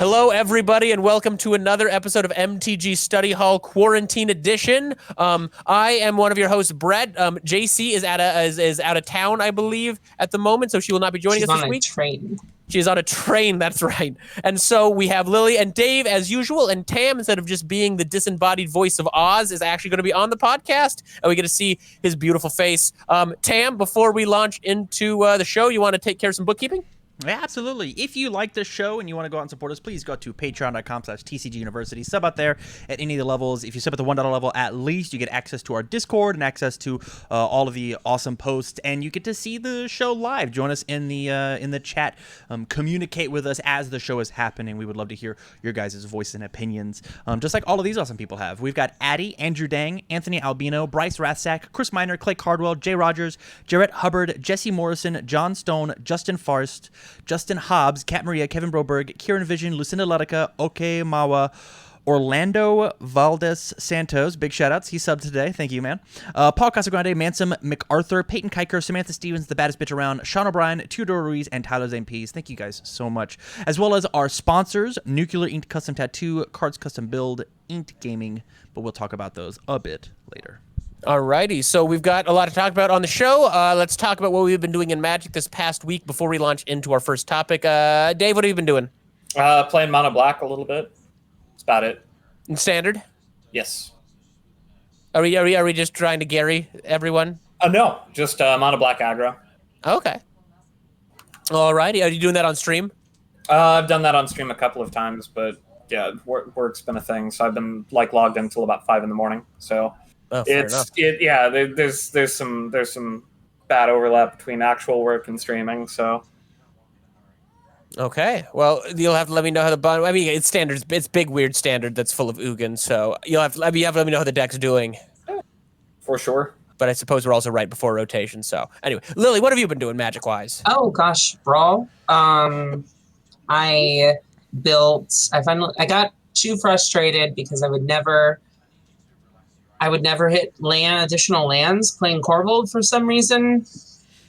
Hello, everybody, and welcome to another episode of MTG Study Hall Quarantine Edition. I am one of your hosts, Brett. JC is out of town, I believe, at the moment, so she will not be joining us this week. She's on a train. She's on a train, that's right. And so we have Lily and Dave as usual, and Tam, instead of just being the disembodied voice of Oz, is actually going to be on the podcast, and we get to see his beautiful face. Tam, before we launch into the show, you want to take care of some bookkeeping? Yeah, absolutely. If you like this show and you want to go out and support us, please go to patreon.com/TCGUniversity. Sub out there at any of the levels. If you sub at the $1 level, at least you get access to our Discord and access to all of the awesome posts, and you get to see the show live. Join us in the chat. Communicate with us as the show is happening. We would love to hear your guys' voice and opinions, just like all of these awesome people have. We've got Addie, Andrew Dang, Anthony Albino, Bryce Rathsack, Chris Miner, Clay Cardwell, Jay Rogers, Jarrett Hubbard, Jesse Morrison, John Stone, Justin Farst, Justin Hobbs, Kat Maria, Kevin Broberg, Kieran Vision, Lucinda Ludica, Oke Mawa, Orlando Valdez Santos. Big shout outs. He subbed today. Thank you, man. Paul Casagrande, Mansom MacArthur, Peyton Kiker, Samantha Stevens, the baddest bitch around, Sean O'Brien, Tudor Ruiz, and Tyler Zane Pease. Thank you guys so much. As well as our sponsors, Nuclear Inked Custom Tattoo, Cards Custom Build, Inked Gaming, but we'll talk about those a bit later. Alrighty, so we've got a lot to talk about on the show. Let's talk about what we've been doing in Magic this past week before we launch into our first topic. Dave, what have you been doing? Playing Mono Black a little bit. That's about it. In Standard? Yes. Are we just trying to Gary everyone? No, just Mono Black aggro. Okay. Alrighty, are you doing that on stream? I've done that on stream a couple of times, but yeah, work's been a thing. So I've been logged in until about 5 a.m. So. There's some bad overlap between actual work and streaming, so okay, well, you'll have to let me know how the bond. I mean, it's standard. It's big weird standard that's full of Ugin, so you have to let me know how the deck's doing for sure. But I suppose we're also right before rotation, so anyway, Lily, what have you been doing magic wise? Oh gosh, Brawl. I got too frustrated because I would never hit additional lands playing Corvold for some reason.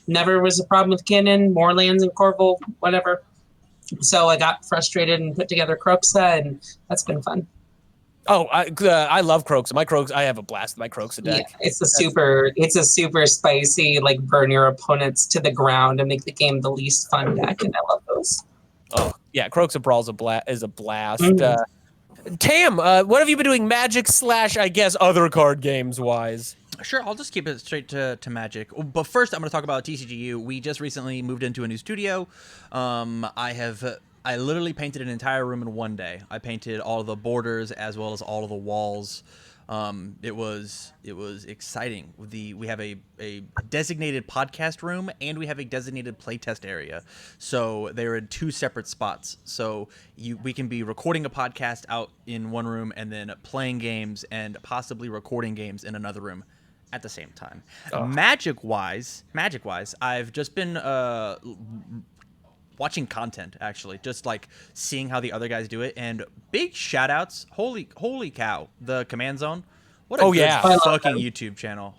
Never was a problem with Cannon, more lands in Corvold, whatever. So I got frustrated and put together Croxa, and that's been fun. Oh, I love Croxa. I have a blast with my Croxa deck. Yeah, it's a super spicy, like burn your opponents to the ground and make the game the least fun deck, and I love those. Oh yeah, Croxa Brawl is a blast. Mm-hmm. Tam, what have you been doing Magic / I guess other card games wise? Sure, I'll just keep it straight to Magic. But first, I'm going to talk about TCGU. We just recently moved into a new studio. I literally painted an entire room in one day. I painted all of the borders as well as all of the walls. It was exciting. We have a designated podcast room and we have a designated playtest area. So they're in two separate spots. So we can be recording a podcast out in one room and then playing games and possibly recording games in another room at the same time. Oh. Magic wise, I've just been watching content, actually, just like seeing how the other guys do it, and big shout outs. Holy cow, the Command Zone. What a good fucking YouTube channel.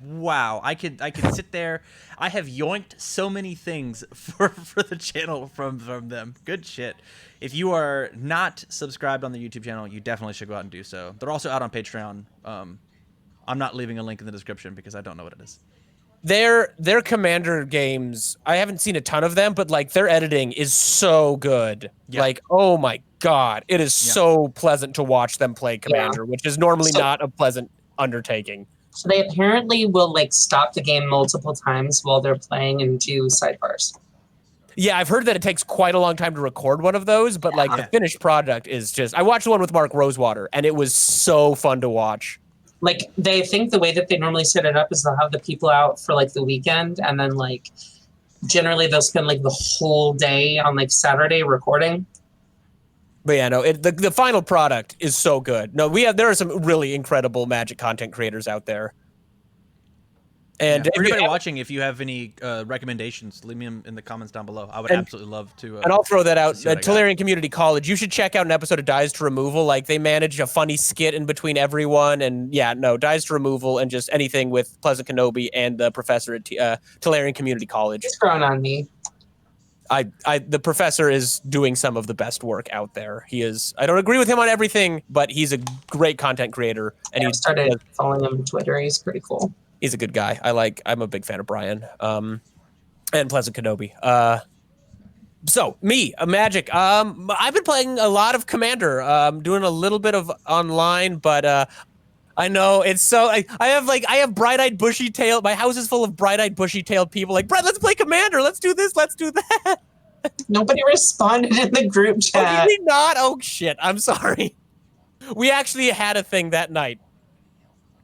Wow, I could sit there. I have yoinked so many things for the channel from them. Good shit. If you are not subscribed on the YouTube channel, you definitely should go out and do so. They're also out on Patreon. I'm not leaving a link in the description because I don't know what it is. Their Commander games, I haven't seen a ton of them, but like their editing is so good. Yeah. Like, oh my God, it is so pleasant to watch them play Commander, which is normally not a pleasant undertaking. So they apparently will like stop the game multiple times while they're playing and do sidebars. Yeah, I've heard that it takes quite a long time to record one of those, but like the finished product is just, I watched the one with Mark Rosewater and it was so fun to watch. Like, they think the way that they normally set it up is they'll have the people out for, like, the weekend, and then, like, generally they'll spend, like, the whole day on, like, Saturday recording. But, yeah, no, the final product is so good. No, there are some really incredible Magic content creators out there. And for everybody watching, if you have any recommendations, leave me in the comments down below. I would absolutely love to. And I'll throw that out. Tolarian Community College. You should check out an episode of Dies to Removal. Like, they manage a funny skit in between everyone. And Dies to Removal and just anything with Pleasant Kenobi and the professor at Tolarian Community College. It's grown on me. the professor is doing some of the best work out there. He is. I don't agree with him on everything, but he's a great content creator, and I've started following him on Twitter. He's pretty cool. he's a good guy. I'm a big fan of Brian. And Pleasant Kenobi. So me, Magic. I've been playing a lot of Commander. Doing a little bit of online, but I know it's so. I have bright-eyed, bushy-tailed. My house is full of bright-eyed, bushy-tailed people. Like, Brett, let's play Commander. Let's do this. Let's do that. Nobody responded in the group Oh, chat. did we not? Oh shit! I'm sorry. We actually had a thing that night,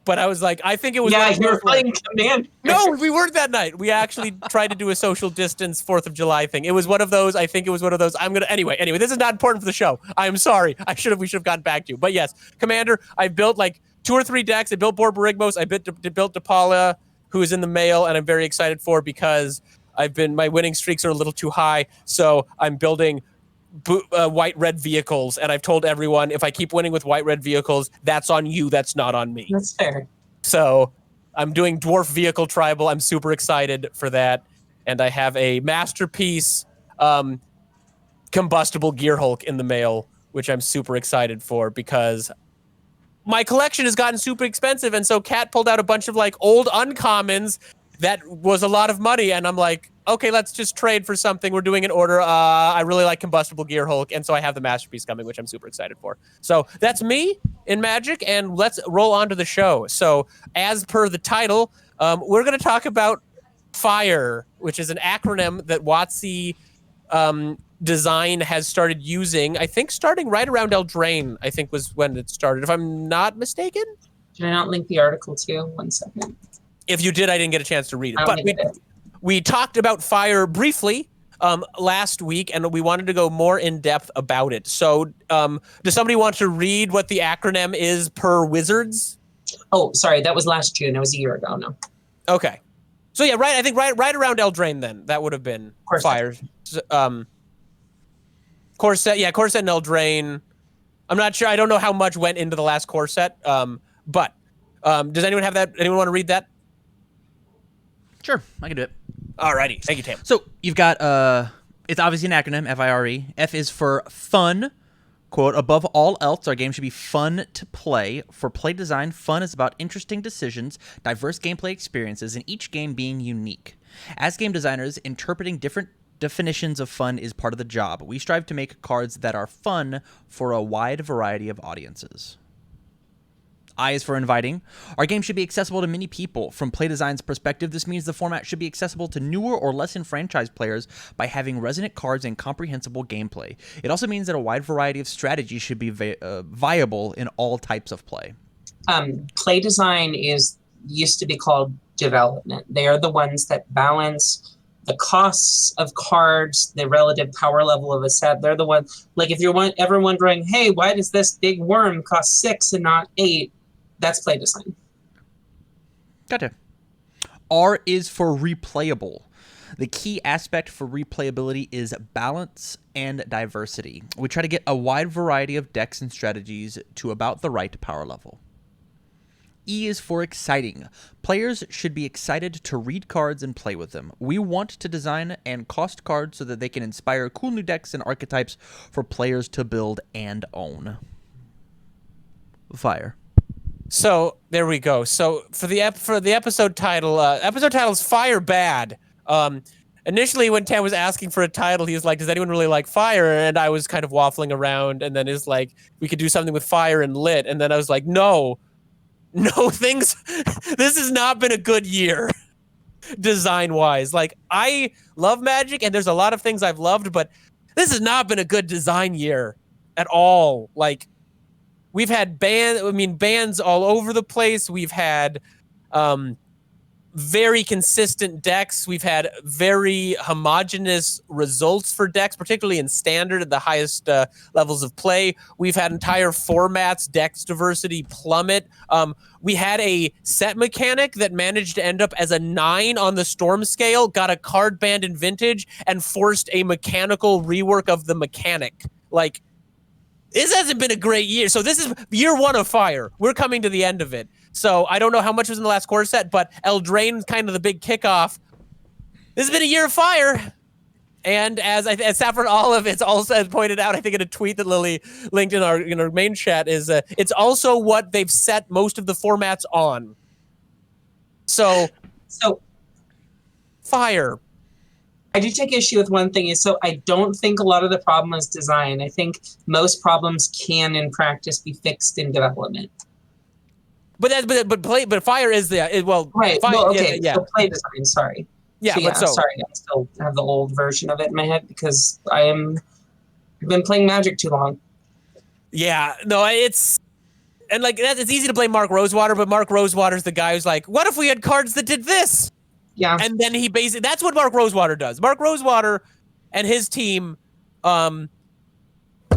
but I was like, I think it was. Yeah, you were playing Commander. No, we weren't that night. We actually tried to do a social distance 4th of July thing. It was one of those. I think it was one of those. Anyway, this is not important for the show. I'm sorry. We should have gotten back to you. But yes, Commander, I built like 2 or 3 decks. I built Borborygmos. I built DePaula, who is in the mail, and I'm very excited for because my winning streaks are a little too high. So I'm building white-red vehicles, and I've told everyone, if I keep winning with white-red vehicles, that's on you. That's not on me. That's fair. So I'm doing Dwarf Vehicle Tribal. I'm super excited for that. And I have a masterpiece combustible Gear Hulk in the mail, which I'm super excited for because my collection has gotten super expensive. And so Kat pulled out a bunch of like old uncommons that was a lot of money. And I'm like, okay, let's just trade for something. We're doing an order. I really like combustible Gear Hulk. And so I have the masterpiece coming, which I'm super excited for. So that's me in Magic, and let's roll on to the show. So as per the title, we're going to talk about FIRE, which is an acronym that WotC Design has started using, I think starting right around Eldraine, I think was when it started, if I'm not mistaken. Did I not link the article to you? 1 second. If you did, I didn't get a chance to read it. But we talked about FIRE briefly last week, and we wanted to go more in depth about it. So does somebody want to read what the acronym is per Wizards? Oh, sorry. That was last June. It was a year ago now. Okay. So yeah, right. I think right around Eldraine then. That would have been FIRE. Core set. Yeah, core set and Eldraine. I'm not sure. I don't know how much went into the last core set. But does anyone have that? Anyone want to read that? Sure, I can do it. Alrighty. Thank you, Tam. So you've got, it's obviously an acronym, F-I-R-E. F is for fun. Quote, above all else, our game should be fun to play. For play design, fun is about interesting decisions, diverse gameplay experiences, and each game being unique. As game designers, interpreting different definitions of fun is part of the job. We strive to make cards that are fun for a wide variety of audiences. I is for inviting. Our game should be accessible to many people. From play design's perspective, this means the format should be accessible to newer or less enfranchised players by having resonant cards and comprehensible gameplay. It also means that a wide variety of strategies should be viable in all types of play. Play design used to be called development. They are the ones that balance the costs of cards, the relative power level of a set. They're the ones, like if you're ever wondering, hey, why does this big worm cost 6 and not 8? That's play design. Gotcha. R is for replayable. The key aspect for replayability is balance and diversity. We try to get a wide variety of decks and strategies to about the right power level. E is for exciting. Players should be excited to read cards and play with them. We want to design and cost cards so that they can inspire cool new decks and archetypes for players to build and own. FIRE. So there we go. So for the episode title is FIRE Bad. Initially, when Tam was asking for a title, he was like, "Does anyone really like fire?" And I was kind of waffling around, and then is like, "We could do something with fire and lit." And then I was like, "No, things. This has not been a good year, design-wise. Like, I love Magic, and there's a lot of things I've loved, but this has not been a good design year at all. Like." We've had bans all over the place. We've had very consistent decks. We've had very homogenous results for decks, particularly in standard at the highest levels of play. We've had entire formats, decks diversity plummet. We had a set mechanic that managed to end up as a 9 on the Storm scale, got a card banned in Vintage, and forced a mechanical rework of the mechanic. Like, this hasn't been a great year. So this is year 1 of FIRE. We're coming to the end of it. So I don't know how much was in the last core set, but Eldraine kind of the big kickoff. This has been a year of FIRE. And as Saffron Olive it's also pointed out, I think in a tweet that Lily linked in our main chat, is it's also what they've set most of the formats on. So Fire. I do take issue with one thing so I don't think a lot of the problem is design. I think most problems can in practice be fixed in development. But Fire is right. So play design. Sorry. Yeah, sorry. I still have the old version of it in my head because I've been playing Magic too long. Yeah, no, it's easy to blame Mark Rosewater, but Mark Rosewater's the guy who's like, what if we had cards that did this? Yeah. And then that's what Mark Rosewater does. Mark Rosewater and his team,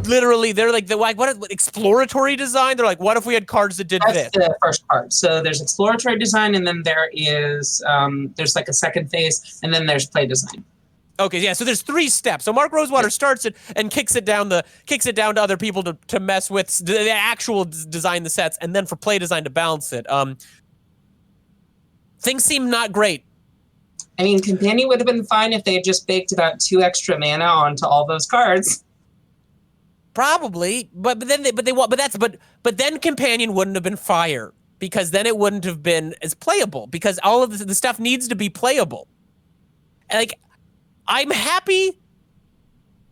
literally, they're like what exploratory design. They're like, what if we had cards that did this? That's the first part. So there's exploratory design, and then there is there's like a second phase, and then there's play design. Okay, yeah. So there's 3 steps. So Mark Rosewater starts it and kicks it down to other people to mess with the actual design the sets, and then for play design to balance it. Things seem not great. I mean, Companion would have been fine if they had just baked about 2 extra mana onto all those cards. Probably, but then Companion wouldn't have been Fire, because then it wouldn't have been as playable, because all of the stuff needs to be playable. Like, I'm happy.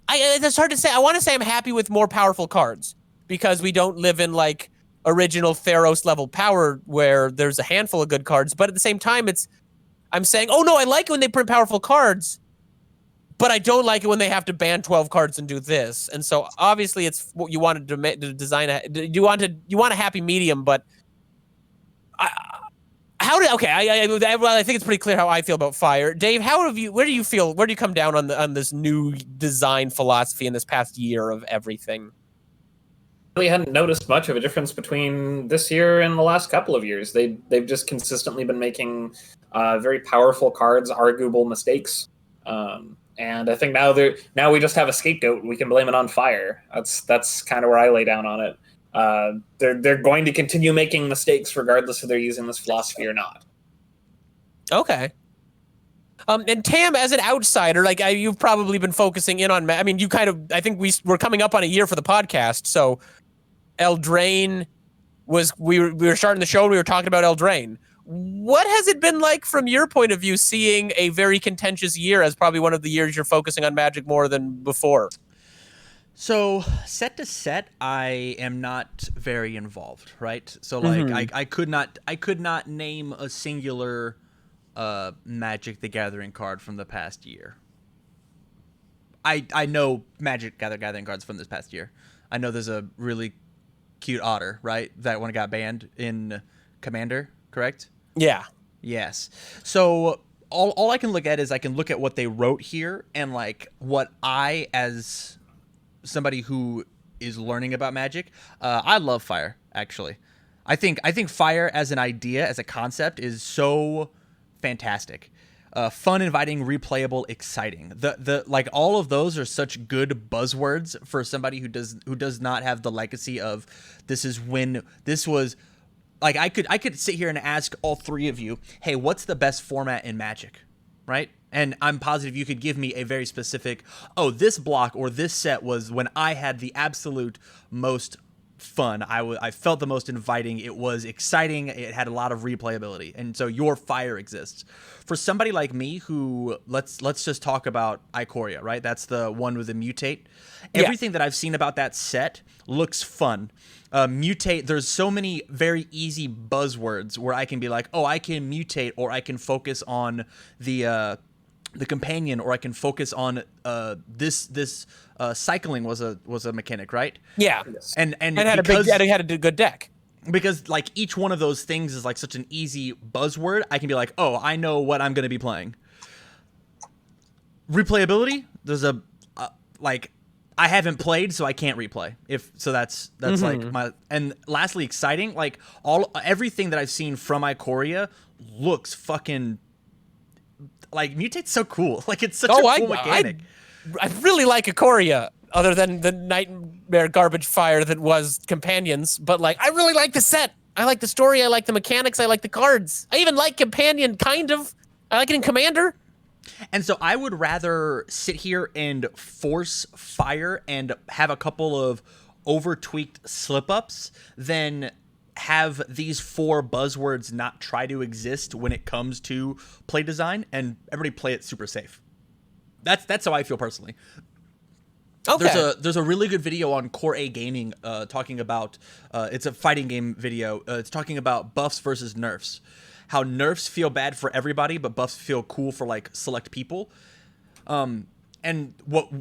It's hard to say. I want to say I'm happy with more powerful cards, because we don't live in like original Theros level power where there's a handful of good cards. But at the same time, I'm saying, oh no, I like it when they print powerful cards, but I don't like it when they have to ban 12 cards and do this. And so obviously it's what you wanted to design. You want a happy medium, but I think it's pretty clear how I feel about Fire. Dave, where do you feel? Where do you come down on this new design philosophy in this past year of everything? Really hadn't noticed much of a difference between this year and the last couple of years. They've just consistently been making very powerful cards, arguable mistakes, and I think now we just have a scapegoat. We can blame it on Fire. That's kind of where I lay down on it. They're going to continue making mistakes regardless if they're using this philosophy or not. Okay. And Tam, as an outsider, you've probably been focusing in on. I mean, I think we're coming up on a year for the podcast, so Eldraine we were starting the show and we were talking about Eldraine. What has it been like from your point of view, seeing a very contentious year as probably one of the years you're focusing on Magic more than before? So set to set, I am not very involved, right? So like I could not name a singular Magic the Gathering card from the past year. I know Magic Gathering cards from this past year. I know there's a really cute otter, right? That one got banned in Commander, correct? Yeah. Yes. So all I can look at is I can look at what they wrote here and like what I, as somebody who is learning about Magic, I love Fire, actually. I think Fire as an idea, as a concept, is so fantastic. Fun, inviting, replayable, exciting. The like all of those are such good buzzwords for somebody who does not have the legacy of this was like I could sit here and ask all 3 of you, hey, what's the best format in Magic, right? And I'm positive you could give me a very specific, this block or this set was when I had the absolute most fun. I felt the most inviting. It was exciting. It had a lot of replayability. And so your Fire exists. For somebody like me who, let's just talk about Ikoria, right? That's the one with the mutate. Everything that I've seen about that set looks fun. Mutate, there's so many very easy buzzwords where I can be like, I can mutate, or I can focus on the companion, or I can focus on this cycling was a mechanic, right? Yeah. And had a good deck. Because like each one of those things is like such an easy buzzword, I can be like, I know what I'm going to be playing. Replayability, there's a I haven't played, so I can't replay. That's like my. And lastly, exciting, like everything that I've seen from Ikoria looks fucking like Mutate's so cool. Like it's such a cool mechanic. I really like Ikoria, other than the nightmare garbage fire that was Companions. But like, I really like the set. I like the story. I like the mechanics. I like the cards. I even like Companion, kind of. I like it in Commander. And so I would rather sit here and force F.I.R.E and have a couple of over tweaked slip ups than have these 4 buzzwords not try to exist when it comes to play design and everybody play it super safe. That's how I feel personally. Okay. There's a really good video on Core A Gaming talking about it's a fighting game video. It's talking about buffs versus nerfs. How nerfs feel bad for everybody, but buffs feel cool for like select people. And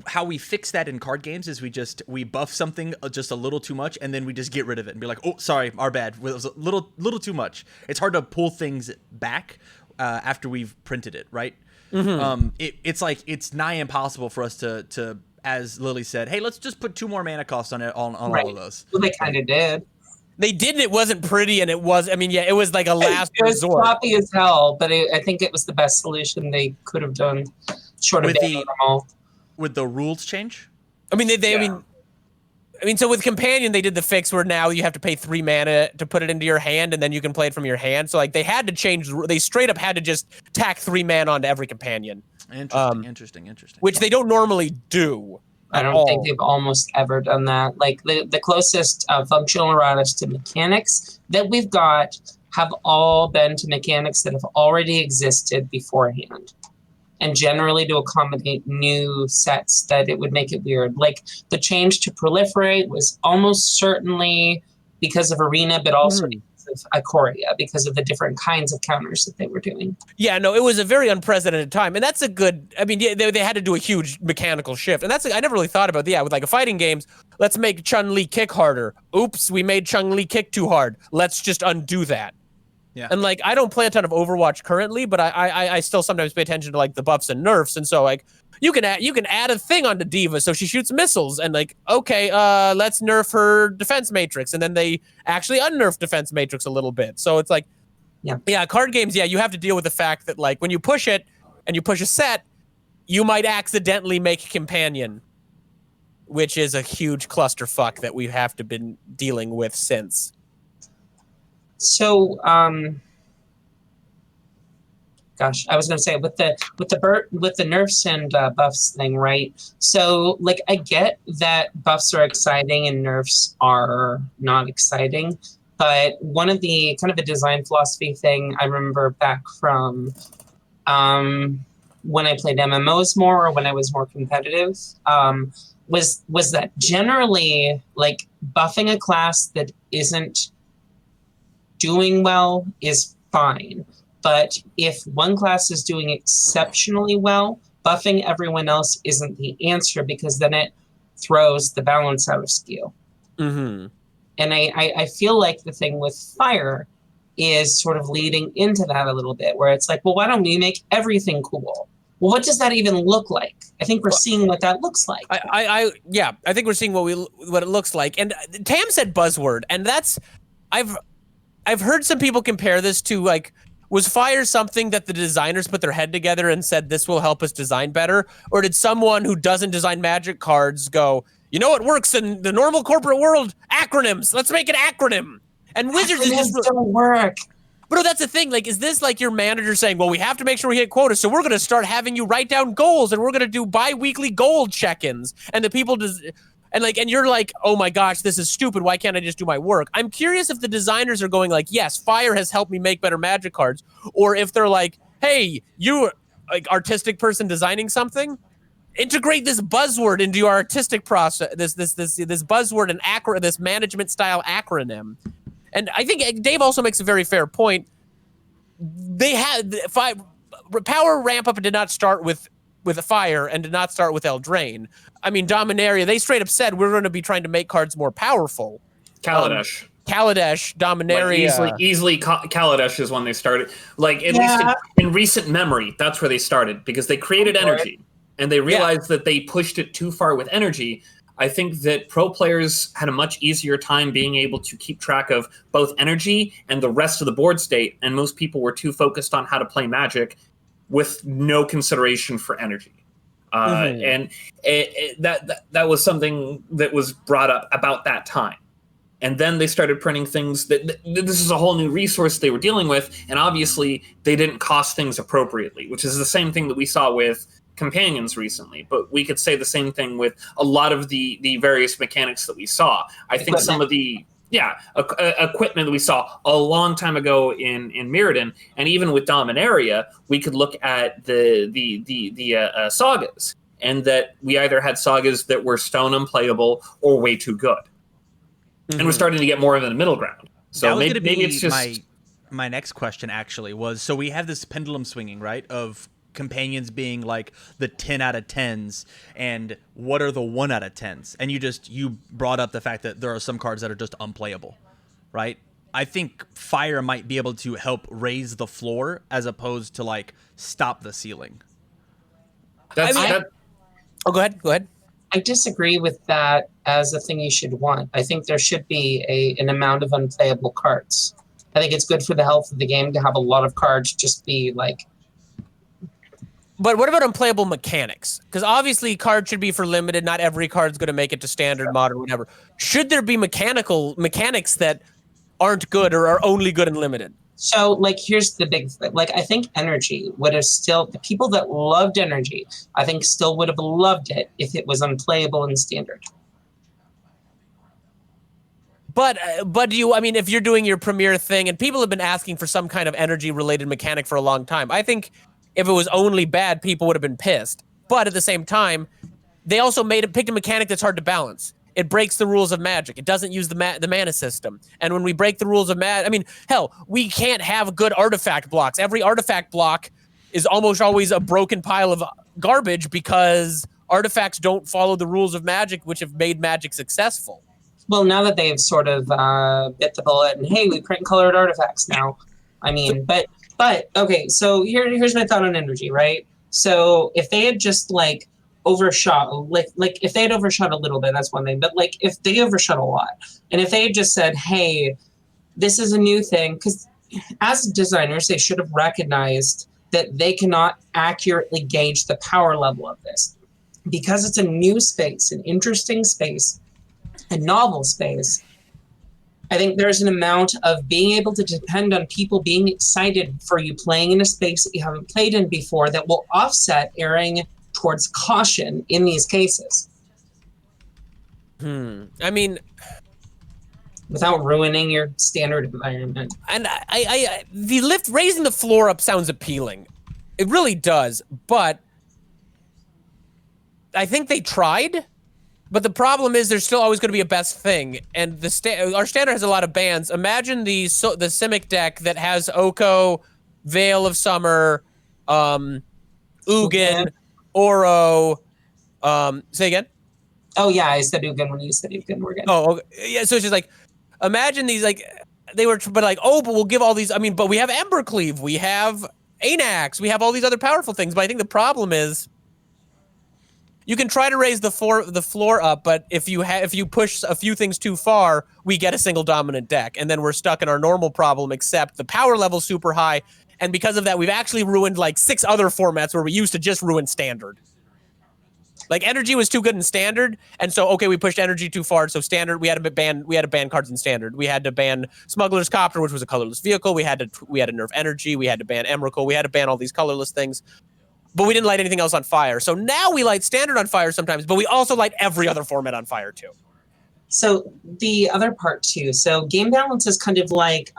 how we fix that in card games is we buff something just a little too much, and then we just get rid of it and be like, oh, sorry, our bad. It was a little too much. It's hard to pull things back after we've printed it, right? Mm-hmm. It's like it's nigh impossible for us to, as Lily said, hey, let's just put 2 more mana costs on it on Right. all of those. Well, they kind of did. They did. It wasn't pretty, and it was. I mean, yeah, it was like a last It was resort. sloppy as hell, but I think it was the best solution they could have done, short of With banning them all. With the rules change. I mean, they Yeah. I mean, so with Companion, they did the fix where now you have to pay 3 mana to put it into your hand, and then you can play it from your hand. So like they had to change. They straight up had to just tack 3 mana onto every Companion, Interesting. which they don't normally do. I don't think they've almost ever done that. Like the closest functional erratas to mechanics that we've got have all been to mechanics that have already existed beforehand. And generally to accommodate new sets that it would make it weird. Like the change to proliferate was almost certainly because of Arena, but also because of Ikoria, because of the different kinds of counters that they were doing. Yeah, no, it was a very unprecedented time, and that's a good. I mean, yeah, they had to do a huge mechanical shift, and that's I never really thought about. Yeah, with like a fighting games, let's make Chun-Li kick harder. Oops, we made Chun-Li kick too hard. Let's just undo that. Yeah. And like I don't play a ton of Overwatch currently, but I still sometimes pay attention to like the buffs and nerfs, and so like you can add a thing onto D.Va so she shoots missiles, and like okay, let's nerf her defense matrix, and then they actually unnerf defense matrix a little bit. So it's like yeah, card games, yeah, you have to deal with the fact that like when you push it and you push a set, you might accidentally make Companion, which is a huge clusterfuck that we have to been dealing with since. So, gosh, I was gonna say with the nerfs and buffs thing, right? So, like, I get that buffs are exciting and nerfs are not exciting, but one of the kind of a design philosophy thing I remember back from when I played MMOs more or when I was more competitive was that generally like buffing a class that isn't doing well is fine. But if one class is doing exceptionally well, buffing everyone else isn't the answer because then it throws the balance out of skew. Mm-hmm. And I feel like the thing with F.I.R.E is sort of leading into that a little bit, where it's like, well, why don't we make everything cool? Well, what does that even look like? I think we're seeing what that looks like. I think we're seeing what it looks like. And Tam said buzzword, and that's I've heard some people compare this to like, was F.I.R.E something that the designers put their head together and said this will help us design better, or did someone who doesn't design Magic cards go, you know what works in the normal corporate world? Acronyms. Let's make an acronym. And Wizards is just don't work. But no, that's the thing. Like, is this like your manager saying, well, we have to make sure we hit quotas, so we're going to start having you write down goals, and we're going to do bi-weekly goal check-ins, and the people and you're like, oh my gosh, this is stupid. Why can't I just do my work? I'm curious if the designers are going like, yes, F.I.R.E has helped me make better Magic cards, or if they're like, hey, you like artistic person designing something, integrate this buzzword into your artistic process. This buzzword and this management style acronym. And I think Dave also makes a very fair point. They had power ramp up did not start with F.I.R.E and did not start with Eldraine. I mean, Dominaria, they straight up said we're going to be trying to make cards more powerful. Kaladesh. Dominaria. Like easily Kaladesh is when they started. Like, at least in recent memory, that's where they started, because they created energy, and they realized that they pushed it too far with energy. I think that pro players had a much easier time being able to keep track of both energy and the rest of the board state, and most people were too focused on how to play Magic with no consideration for energy. And that was something that was brought up about that time. And then they started printing things this is a whole new resource they were dealing with, and obviously they didn't cost things appropriately, which is the same thing that we saw with companions recently. But we could say the same thing with a lot of the various mechanics that we saw. I think some of the equipment that we saw a long time ago in Mirrodin, and even with Dominaria, we could look at the sagas, and that we either had sagas that were stone unplayable or way too good. And we're starting to get more of the middle ground. So that was maybe it's just my next question actually was, so we have this pendulum swinging, right, of companions being like the 10 out of 10s, and what are the 1 out of 10s? And you brought up the fact that there are some cards that are just unplayable, right? I think Fire might be able to help raise the floor as opposed to like stop the ceiling. Go ahead. I disagree with that as a thing you should want. I think there should be an amount of unplayable cards. I think it's good for the health of the game to have a lot of cards just be like. But what about unplayable mechanics? Because obviously cards should be for limited. Not every card's going to make it to standard, modern, whatever. Should there be mechanics that aren't good or are only good in limited? So, like, here's the big thing. Like, I think energy would have still, the people that loved energy, I think still would have loved it if it was unplayable in standard. But if you're doing your premiere thing, and people have been asking for some kind of energy-related mechanic for a long time, I think if it was only bad, people would have been pissed. But at the same time, they also picked a mechanic that's hard to balance. It breaks the rules of Magic. It doesn't use the mana system. And when we break the rules of Magic, hell, we can't have good artifact blocks. Every artifact block is almost always a broken pile of garbage because artifacts don't follow the rules of Magic, which have made Magic successful. Well, now that they've sort of bit the bullet and, hey, we print colored artifacts now. But okay, so here's my thought on energy, right? So if they had just, like, overshot, like if they had overshot a little bit, that's one thing, but like if they overshot a lot, and if they had just said, hey, this is a new thing, because as designers they should have recognized that they cannot accurately gauge the power level of this because it's a new space, an interesting space, a novel space. I think there's an amount of being able to depend on people being excited for you playing in a space that you haven't played in before that will offset erring towards caution in these cases. Without ruining your standard environment. And raising the floor up sounds appealing. It really does, but I think they tried. But the problem is there's still always going to be a best thing, and our standard has a lot of bans. Imagine the Simic deck that has Oko, Veil of Summer, Ugin, Oro. Say again? Oh yeah, I said Ugin when you said Ugin. We're good. Oh, okay. Yeah. So it's just like, imagine these like but we'll give all these. But we have Embercleave, we have Anax, we have all these other powerful things. But I think the problem is, you can try to raise the floor up, but if you push a few things too far, we get a single dominant deck, and then we're stuck in our normal problem. Except the power level's super high. And because of that, we've actually ruined like 6 other formats where we used to just ruin standard. Like energy was too good in standard, and so we pushed energy too far. So standard, we had to ban cards in standard. We had to ban Smuggler's Copter, which was a colorless vehicle. We had to nerf energy. We had to ban Emrakul. We had to ban all these colorless things. But we didn't light anything else on fire. So now we light standard on fire sometimes, but we also light every other format on fire too. So the other part too, so game balance is kind of like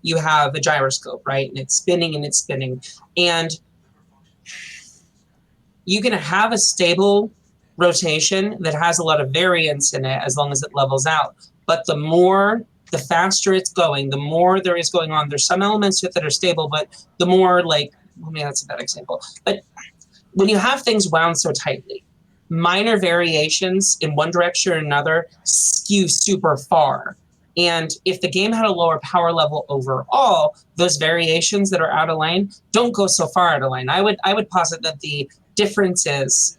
you have a gyroscope, right? And it's spinning and it's spinning. And you can have a stable rotation that has a lot of variance in it as long as it levels out. But the faster it's going, the more there is going on. There's some elements to it that are stable, but the more that's a bad example. But when you have things wound so tightly, minor variations in one direction or another skew super far. And if the game had a lower power level overall, those variations that are out of line don't go so far out of line. I would posit that the differences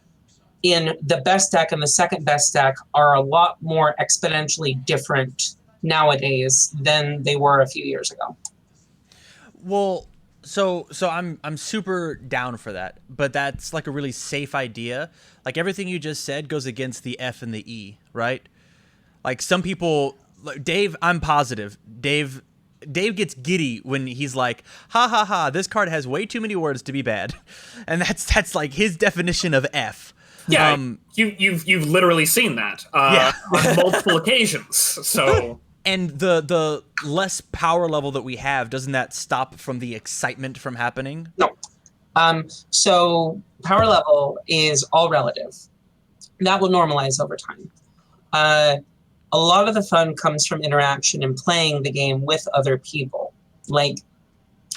in the best deck and the second best deck are a lot more exponentially different nowadays than they were a few years ago. Well, so I'm super down for that, but that's like a really safe idea. Like everything you just said goes against the F and the E, right? Like some people Look, Dave, I'm positive. Dave gets giddy when he's like, ha ha ha, this card has way too many words to be bad. And that's like his definition of F. Yeah, you've literally seen that Yeah. on multiple occasions. So And the less power level that we have, doesn't that stop from the excitement from happening? No. So power level is all relative. That will normalize over time. A lot of the fun comes from interaction and playing the game with other people. Like,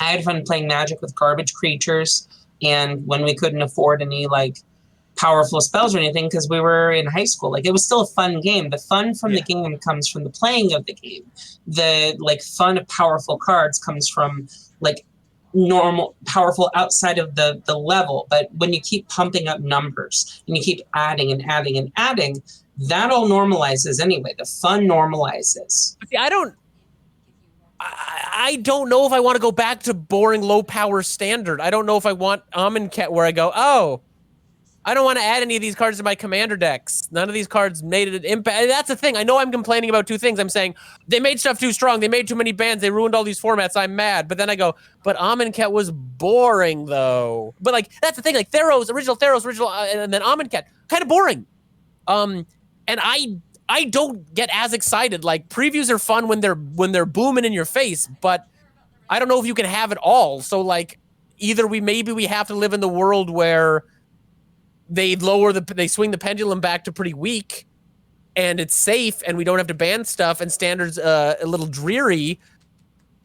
I had fun playing Magic with garbage creatures, and when we couldn't afford any like powerful spells or anything because we were in high school, like, it was still a fun game. The fun from the game comes from the playing of the game. The like fun of powerful cards comes from like normal powerful outside of the level. But when you keep pumping up numbers and you keep adding and adding and adding, that all normalizes anyway. The fun normalizes. See, I don't know if I want to go back to boring low power standard. I don't know if I want Amonkhet where I go, oh, I don't want to add any of these cards to my commander decks. None of these cards made an impact. That's the thing. I know I'm complaining about two things. I'm saying they made stuff too strong. They made too many bans. They ruined all these formats. I'm mad. But then I go, but Amonkhet was boring though. But like, that's the thing. Like original Theros, and then Amonkhet, kind of boring. And I don't get as excited. Like, previews are fun when they're booming in your face, but I don't know if you can have it all. So like, either maybe we have to live in the world where they swing the pendulum back to pretty weak, and it's safe, and we don't have to ban stuff, and standards a little dreary,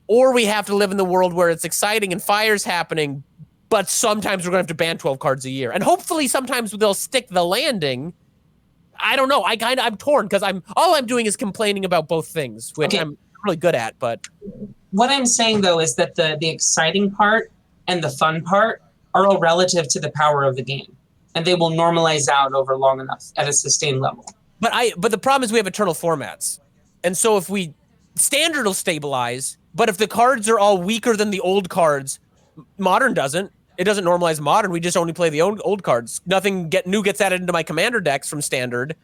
or we have to live in the world where it's exciting and fire's happening, but sometimes we're gonna have to ban 12 cards a year, and hopefully sometimes they'll stick the landing. I don't know. I'm torn because all I'm doing is complaining about both things, which I'm really good at. But what I'm saying though is that the exciting part and the fun part are all relative to the power of the game, and they will normalize out over long enough at a sustained level. But the problem is we have eternal formats, and so if standard will stabilize, but if the cards are all weaker than the old cards, modern doesn't. It doesn't normalize modern. We just only play the old cards. Nothing new gets added into my commander decks from standard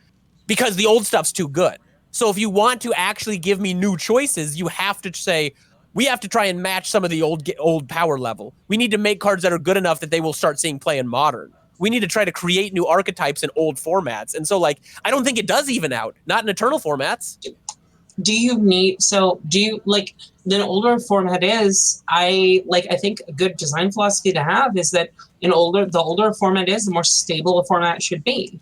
because the old stuff's too good. So if you want to actually give me new choices, you have to say, we have to try and match some of the old power level. We need to make cards that are good enough that they will start seeing play in modern. We need to try to create new archetypes in old formats. And so, like, I don't think it does even out. Not in eternal formats. Do you like the older format is, I think a good design philosophy to have is that the older a format is, the more stable a format should be.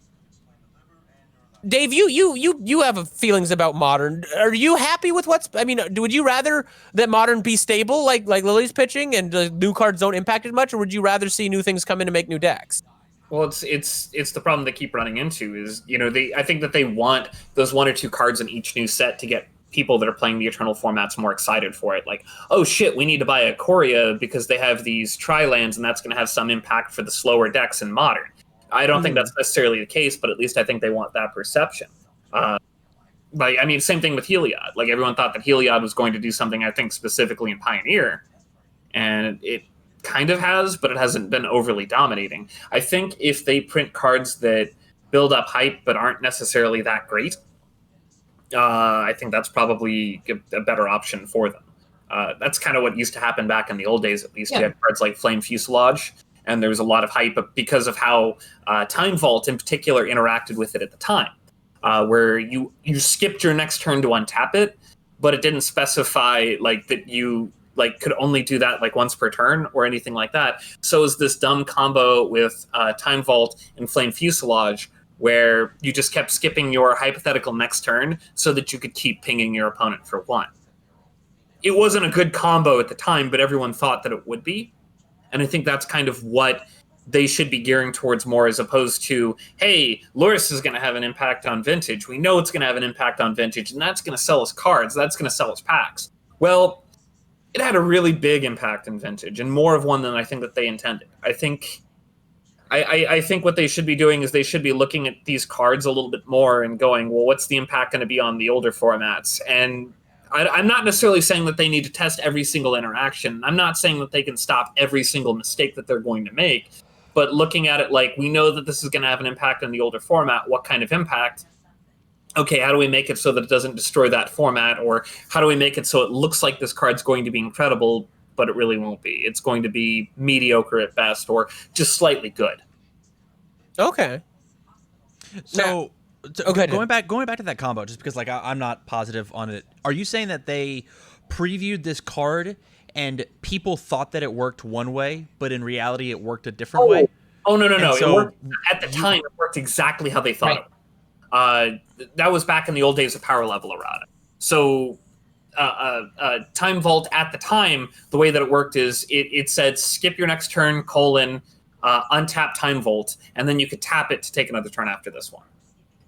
Dave, you have feelings about modern. Are you happy with would you rather that modern be stable like Lily's pitching and the new cards don't impact it much, or would you rather see new things come in to make new decks? Well, it's the problem they keep running into is, I think that they want those one or two cards in each new set to get people that are playing the Eternal formats more excited for it. Like, oh shit, we need to buy a Korea because they have these tri-lands and that's going to have some impact for the slower decks in Modern. I don't think that's necessarily the case, but at least I think they want that perception. Same thing with Heliod. Like, everyone thought that Heliod was going to do something, I think, specifically in Pioneer, and it kind of has, but it hasn't been overly dominating. I think if they print cards that build up hype but aren't necessarily that great, I think that's probably a better option for them. That's kind of what used to happen back in the old days, at least. Yeah. You had cards like Flame Fuselage, and there was a lot of hype because of how Time Vault in particular interacted with it at the time, where you skipped your next turn to untap it, but it didn't specify like that you could only do that like once per turn or anything like that. So it was this dumb combo with Time Vault and Flame Fuselage, where you just kept skipping your hypothetical next turn so that you could keep pinging your opponent for one. It wasn't a good combo at the time, but everyone thought that it would be. And I think that's kind of what they should be gearing towards more, as opposed to, hey, Loris is going to have an impact on Vintage. We know it's going to have an impact on Vintage, and that's going to sell us cards. That's going to sell us packs. Well, it had a really big impact in Vintage, and more of one than I think that they intended. I think what they should be doing is they should be looking at these cards a little bit more and going, well, what's the impact going to be on the older formats? And I'm not necessarily saying that they need to test every single interaction. I'm not saying that they can stop every single mistake that they're going to make, but looking at it like, we know that this is going to have an impact on the older format. What kind of impact? okay, how do we make it so that it doesn't destroy that format, or how do we make it so it looks like this card's going to be incredible, but it really won't be. It's going to be mediocre at best, or just slightly good. Okay. So, Okay. going back to that combo, just because like I'm not positive on it. Are you saying that they previewed this card and people thought that it worked one way, but in reality it worked a different way? Oh no. So it worked at the time. It worked exactly how they thought it would. That was back in the old days of power level errata. So Time Vault at the time, the way that it worked is it said skip your next turn, untap Time Vault, and then you could tap it to take another turn after this one.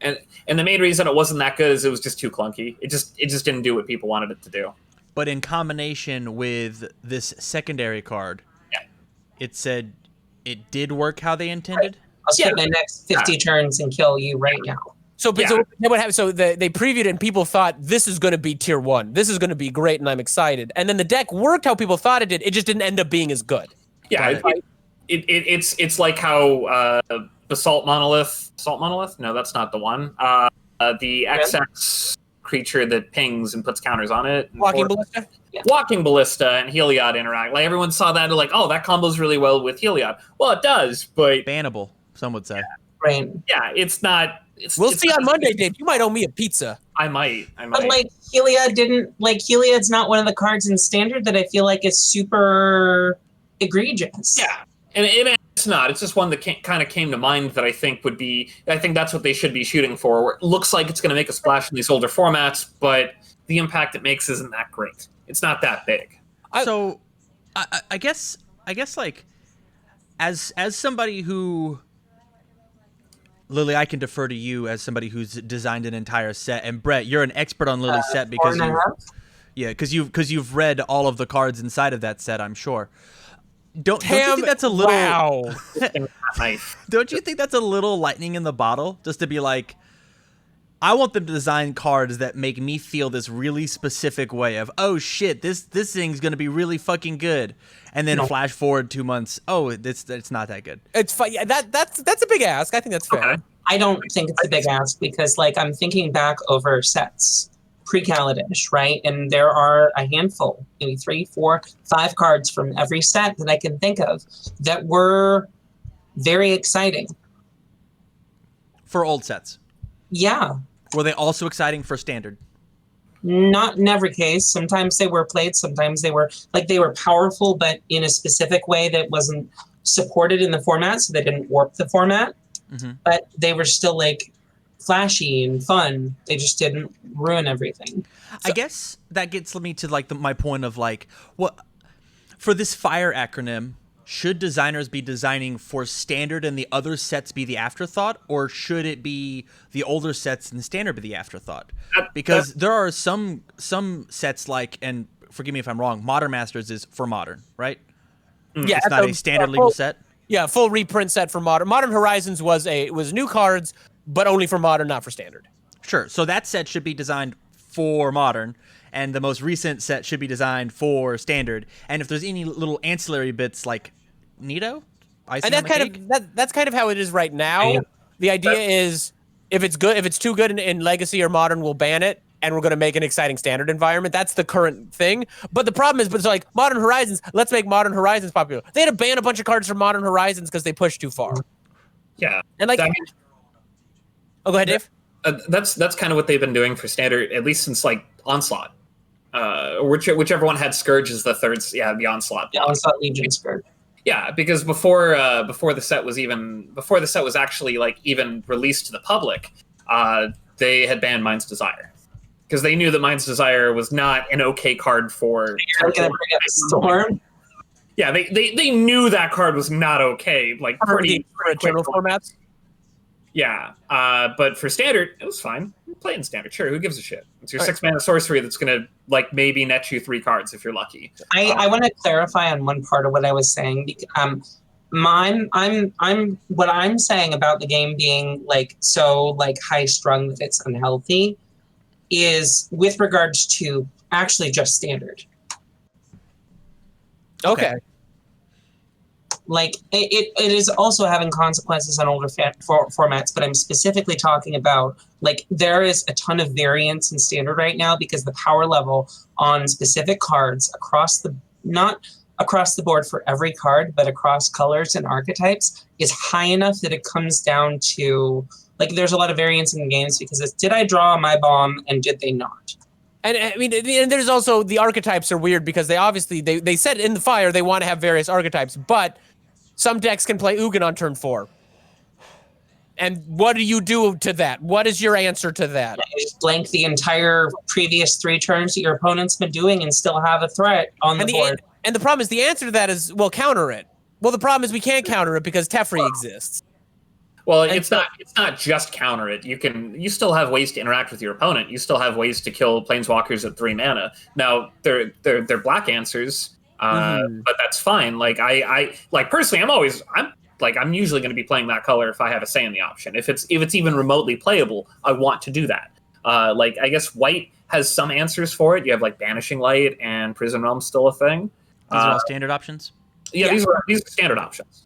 And the main reason it wasn't that good is it was just too clunky. It just didn't do what people wanted it to do. But in combination with this secondary card, it said it did work how they intended. I'll skip my next 50 turns and kill you right now. So what happened? So they previewed it, and people thought this is going to be tier 1. This is going to be great, and I'm excited. And then the deck worked how people thought it did. It just didn't end up being as good. Yeah, it's like how Basalt Monolith. No, that's not the one. The XX creature that pings and puts counters on it. Walking Ballista? Yeah. Walking Ballista and Heliod interact. Like, everyone saw that and like, oh, that combos really well with Heliod. Well, it does, but... Bannable, some would say. Right. Yeah, it's not... We'll see on Monday, Dave. You might owe me a pizza. I might. But like Heliod's not one of the cards in Standard that I feel like is super egregious. Yeah, and it's not. It's just one that kind of came to mind that I think would be... I think that's what they should be shooting for. Where it looks like it's going to make a splash in these older formats, but the impact it makes isn't that great. It's not that big. So, I guess like, as somebody who... Lily, I can defer to you as somebody who's designed an entire set, and Brett, you're an expert on Lily's set because you've read all of the cards inside of that set, I'm sure. Don't you think that's a little? Wow. Don't you think that's a little lightning in the bottle? Just to be like, I want them to design cards that make me feel this really specific way of, oh shit, this thing's gonna be really fucking good, and then flash forward 2 months, oh, it's not that good. It's fun. Yeah, that's a big ask. I think that's fair. Okay. I don't think it's a big ask because, like, I'm thinking back over sets pre-Kaladesh, right? And there are a handful, maybe 3, 4, 5 cards from every set that I can think of that were very exciting. For old sets. Yeah. Were they also exciting for Standard? Not in every case. Sometimes they were played. Sometimes they were powerful, but in a specific way that wasn't supported in the format, so they didn't warp the format. Mm-hmm. But they were still like flashy and fun. They just didn't ruin everything. I guess that gets me to like my point of like, what for this FIRE acronym. Should designers be designing for Standard and the other sets be the afterthought, or should it be the older sets and Standard be the afterthought? Because there are some sets like, and forgive me if I'm wrong, Modern Masters is for Modern, right? Yeah, it's not a Standard legal set. Yeah, full reprint set for Modern. Modern Horizons was new cards, but only for Modern, not for Standard. Sure. So that set should be designed for Modern, and the most recent set should be designed for Standard. And if there's any little ancillary bits like Nito, and that's kind of how it is right now. Yeah. The idea is if it's too good in Legacy or Modern, we'll ban it, and we're going to make an exciting Standard environment. That's the current thing. But the problem is, it's like Modern Horizons. Let's make Modern Horizons popular. They had to ban a bunch of cards from Modern Horizons because they pushed too far. Yeah, and like, oh, go ahead, Dave. That's kind of what they've been doing for Standard, at least since like Onslaught. Whichever one had Scourge as the third. Yeah, the Onslaught. Yeah, Onslaught Legion Scourge. Yeah, because before the set was actually like even released to the public, they had banned Mind's Desire because they knew that Mind's Desire was not an okay card for. Storm. Yeah, they knew that card was not okay. Like pretty eternal formats. Yeah, but for Standard, it was fine. Play in Standard, sure. Who gives a shit? It's your 6-mana sorcery that's gonna like maybe net you 3 cards if you're lucky. I want to clarify on one part of what I was saying. What I'm saying about the game being like so like high strung that it's unhealthy is with regards to actually just Standard. Okay. Like it is also having consequences on older formats, but I'm specifically talking about like there is a ton of variance in standard right now because the power level on specific cards across the not across the board for every card, but across colors and archetypes is high enough that it comes down to like there's a lot of variance in games because it's did I draw my bomb and did they not? And I mean, and there's also the archetypes are weird because they obviously they said in the Fire they want to have various archetypes, but some decks can play Ugin on turn 4. And what do you do to that? What is your answer to that? You just blank the entire previous 3 turns that your opponent's been doing and still have a threat on the board. And the problem is the answer to that is, well, counter it. Well, the problem is we can't counter it because Teferi exists. Well, it's not just counter it. You still have ways to interact with your opponent. You still have ways to kill planeswalkers at 3 mana. Now they're black answers, but that's fine. Like I like personally, I'm usually going to be playing that color if I have a say in the option. If it's even remotely playable, I want to do that. Like I guess white has some answers for it. You have like Banishing Light and Prison Realm still a thing. These are all standard options. Yeah, these are standard options.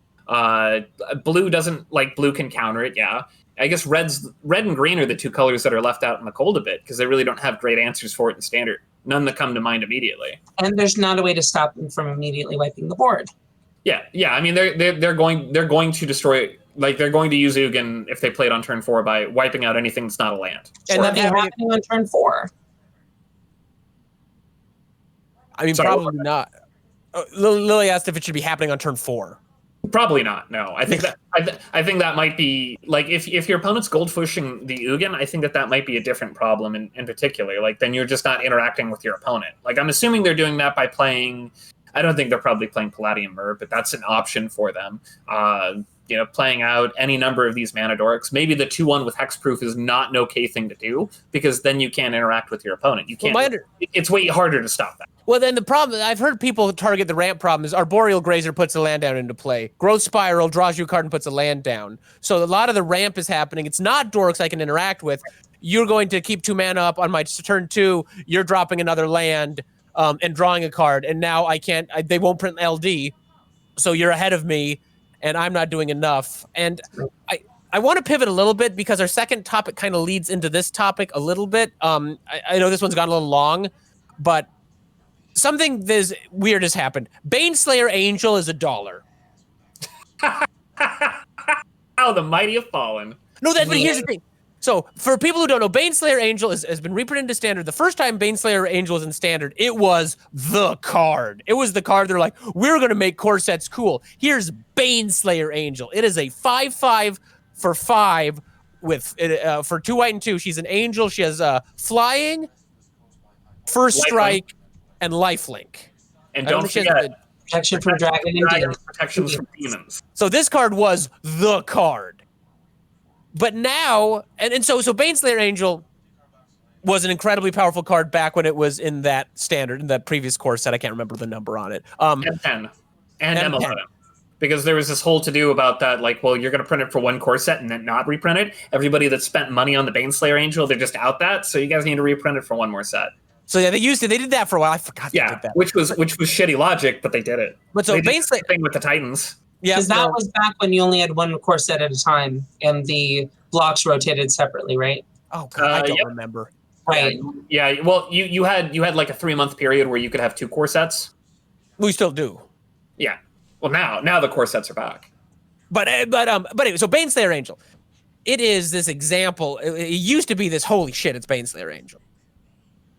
Blue doesn't blue can counter it. Yeah, I guess red and green are the 2 colors that are left out in the cold a bit because they really don't have great answers for it in standard. None that come to mind immediately. And there's not a way to stop them from immediately wiping the board. Yeah. I mean, they're going to destroy. Like they're going to use Ugin if they play it on turn 4 by wiping out anything that's not a land. And that'd be happening on turn 4. I mean, Sorry, probably not. Lily asked if it should be happening on turn 4. Probably not. No, I think that might be like if your opponent's goldfishing the Ugin, I think that might be a different problem in particular. Like then you're just not interacting with your opponent. Like I'm assuming they're doing that by playing. I don't think they're probably playing Palladium Mer, but that's an option for them. Playing out any number of these mana dorks. Maybe the 2/1 with hexproof is not an okay thing to do because then you can't interact with your opponent. You can't. Well, it's way harder to stop that. Well, then the problem, I've heard people target the ramp problem is Arboreal Grazer puts a land down into play. Growth Spiral draws you a card and puts a land down. So a lot of the ramp is happening. It's not dorks I can interact with. You're going to keep 2 mana up on my turn 2. You're dropping another land and drawing a card. And now I can't, they won't print LD. So you're ahead of me and I'm not doing enough. And I want to pivot a little bit because our second topic kind of leads into this topic a little bit. I know this one's gone a little long, but something this weird has happened. Baneslayer Angel is $1. How the mighty have fallen. No, but here's the thing. So, for people who don't know, Baneslayer Angel has been reprinted into Standard. The first time Baneslayer Angel was in Standard, it was the card. It was the card they're like, we're going to make core sets cool. Here's Baneslayer Angel. It is a 5/5 for 5 with for 2 white and 2. She's an angel. She has flying, first strike, and lifelink. And don't forget, protection from dragon and demons. Protections from demons. So this card was the card. But now, and so Baneslayer Angel was an incredibly powerful card back when it was in that standard, in that previous core set. I can't remember the number on it. M10 and M11. Because there was this whole to-do about that, like, well, you're going to print it for 1 core set and then not reprint it. Everybody that spent money on the Baneslayer Angel, they're just out that, so you guys need to reprint it for 1 more set. So yeah, they did that for a while. I forgot they did that. which was shitty logic, but they did it. But so Baneslayer thing with the Titans. Yeah, because that was back when you only had 1 core set at a time, and the blocks rotated separately, right? Oh god, I don't remember. Right. Yeah. Well, you had like a 3-month period where you could have 2 core sets. We still do. Yeah. Well, now the core sets are back. But anyway, so Baneslayer Angel, it is this example. It used to be this holy shit. It's Baneslayer Angel,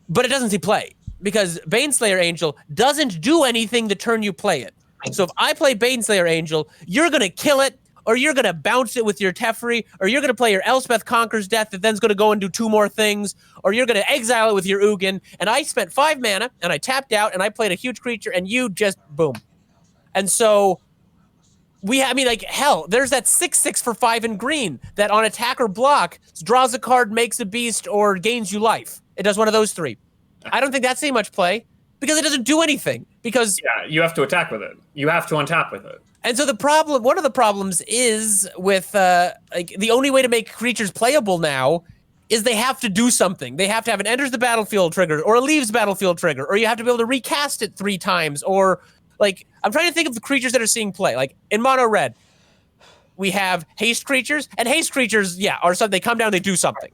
but it doesn't see play because Baneslayer Angel doesn't do anything the turn you play it. So if I play Baneslayer Angel, you're gonna kill it, or you're gonna bounce it with your Teferi, or you're gonna play your Elspeth Conquers Death that then's gonna go and do 2 more things, or you're gonna exile it with your Ugin. And I spent 5 mana and I tapped out and I played a huge creature and you just boom. And so hell, there's that 6/6 for 5 in green that on attack or block draws a card, makes a beast, or gains you life. It does one of those 3. I don't think that's seeing much play because it doesn't do anything. Because you have to attack with it. You have to untap with it. And so one of the problems is with the only way to make creatures playable now is they have to do something. They have to have an enters the battlefield trigger or a leaves battlefield trigger, or you have to be able to recast it 3 times, or like I'm trying to think of the creatures that are seeing play. Like in mono red, we have haste creatures, and haste creatures, are something. They come down, they do something.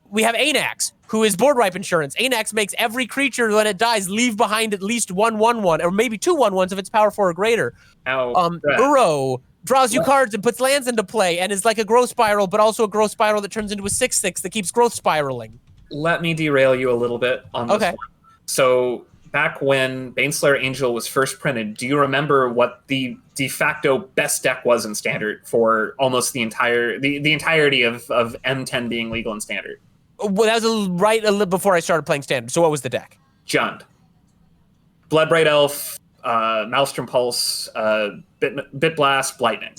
We have Anax, who is board ripe insurance. Anax makes every creature when it dies leave behind at least 1/1/1, or maybe 2/1/1s if it's power 4 or greater. Uro draws you cards and puts lands into play and is like a growth spiral, but also a growth spiral that turns into a 6/6 that keeps growth spiraling. Let me derail you a little bit on this one. So back when Baneslayer Angel was first printed, do you remember what the de facto best deck was in Standard for almost the entirety of M10 being legal in Standard? Well, that was right a little before I started playing Standard. So what was the deck? Jund. Bloodbright Elf, Maelstrom Pulse, Bit Blast, Lightning.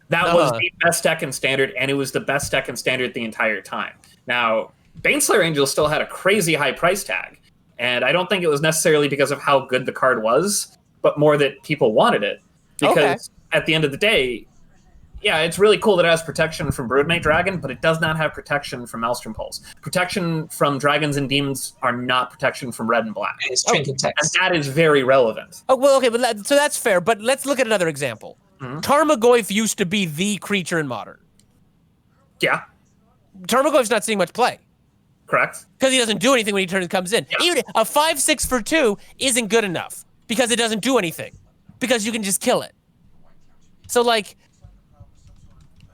That was the best deck in Standard, and it was the best deck in Standard the entire time. Now, Baneslayer Angel still had a crazy high price tag, and I don't think it was necessarily because of how good the card was, but more that people wanted it. Because at the end of the day, it's really cool that it has protection from Broodmate Dragon, but it does not have protection from Maelstrom Pulse. Protection from Dragons and Demons are not protection from Red and Black. It's trinket text. And that is very relevant. Oh, well, okay, but so that's fair, but let's look at another example. Tarmogoyf used to be the creature in Modern. Yeah. Tarmogoyf's not seeing much play. Correct. Because he doesn't do anything when he comes in. Yeah. Even a 5/6 for 2 isn't good enough because it doesn't do anything. Because you can just kill it. So, like,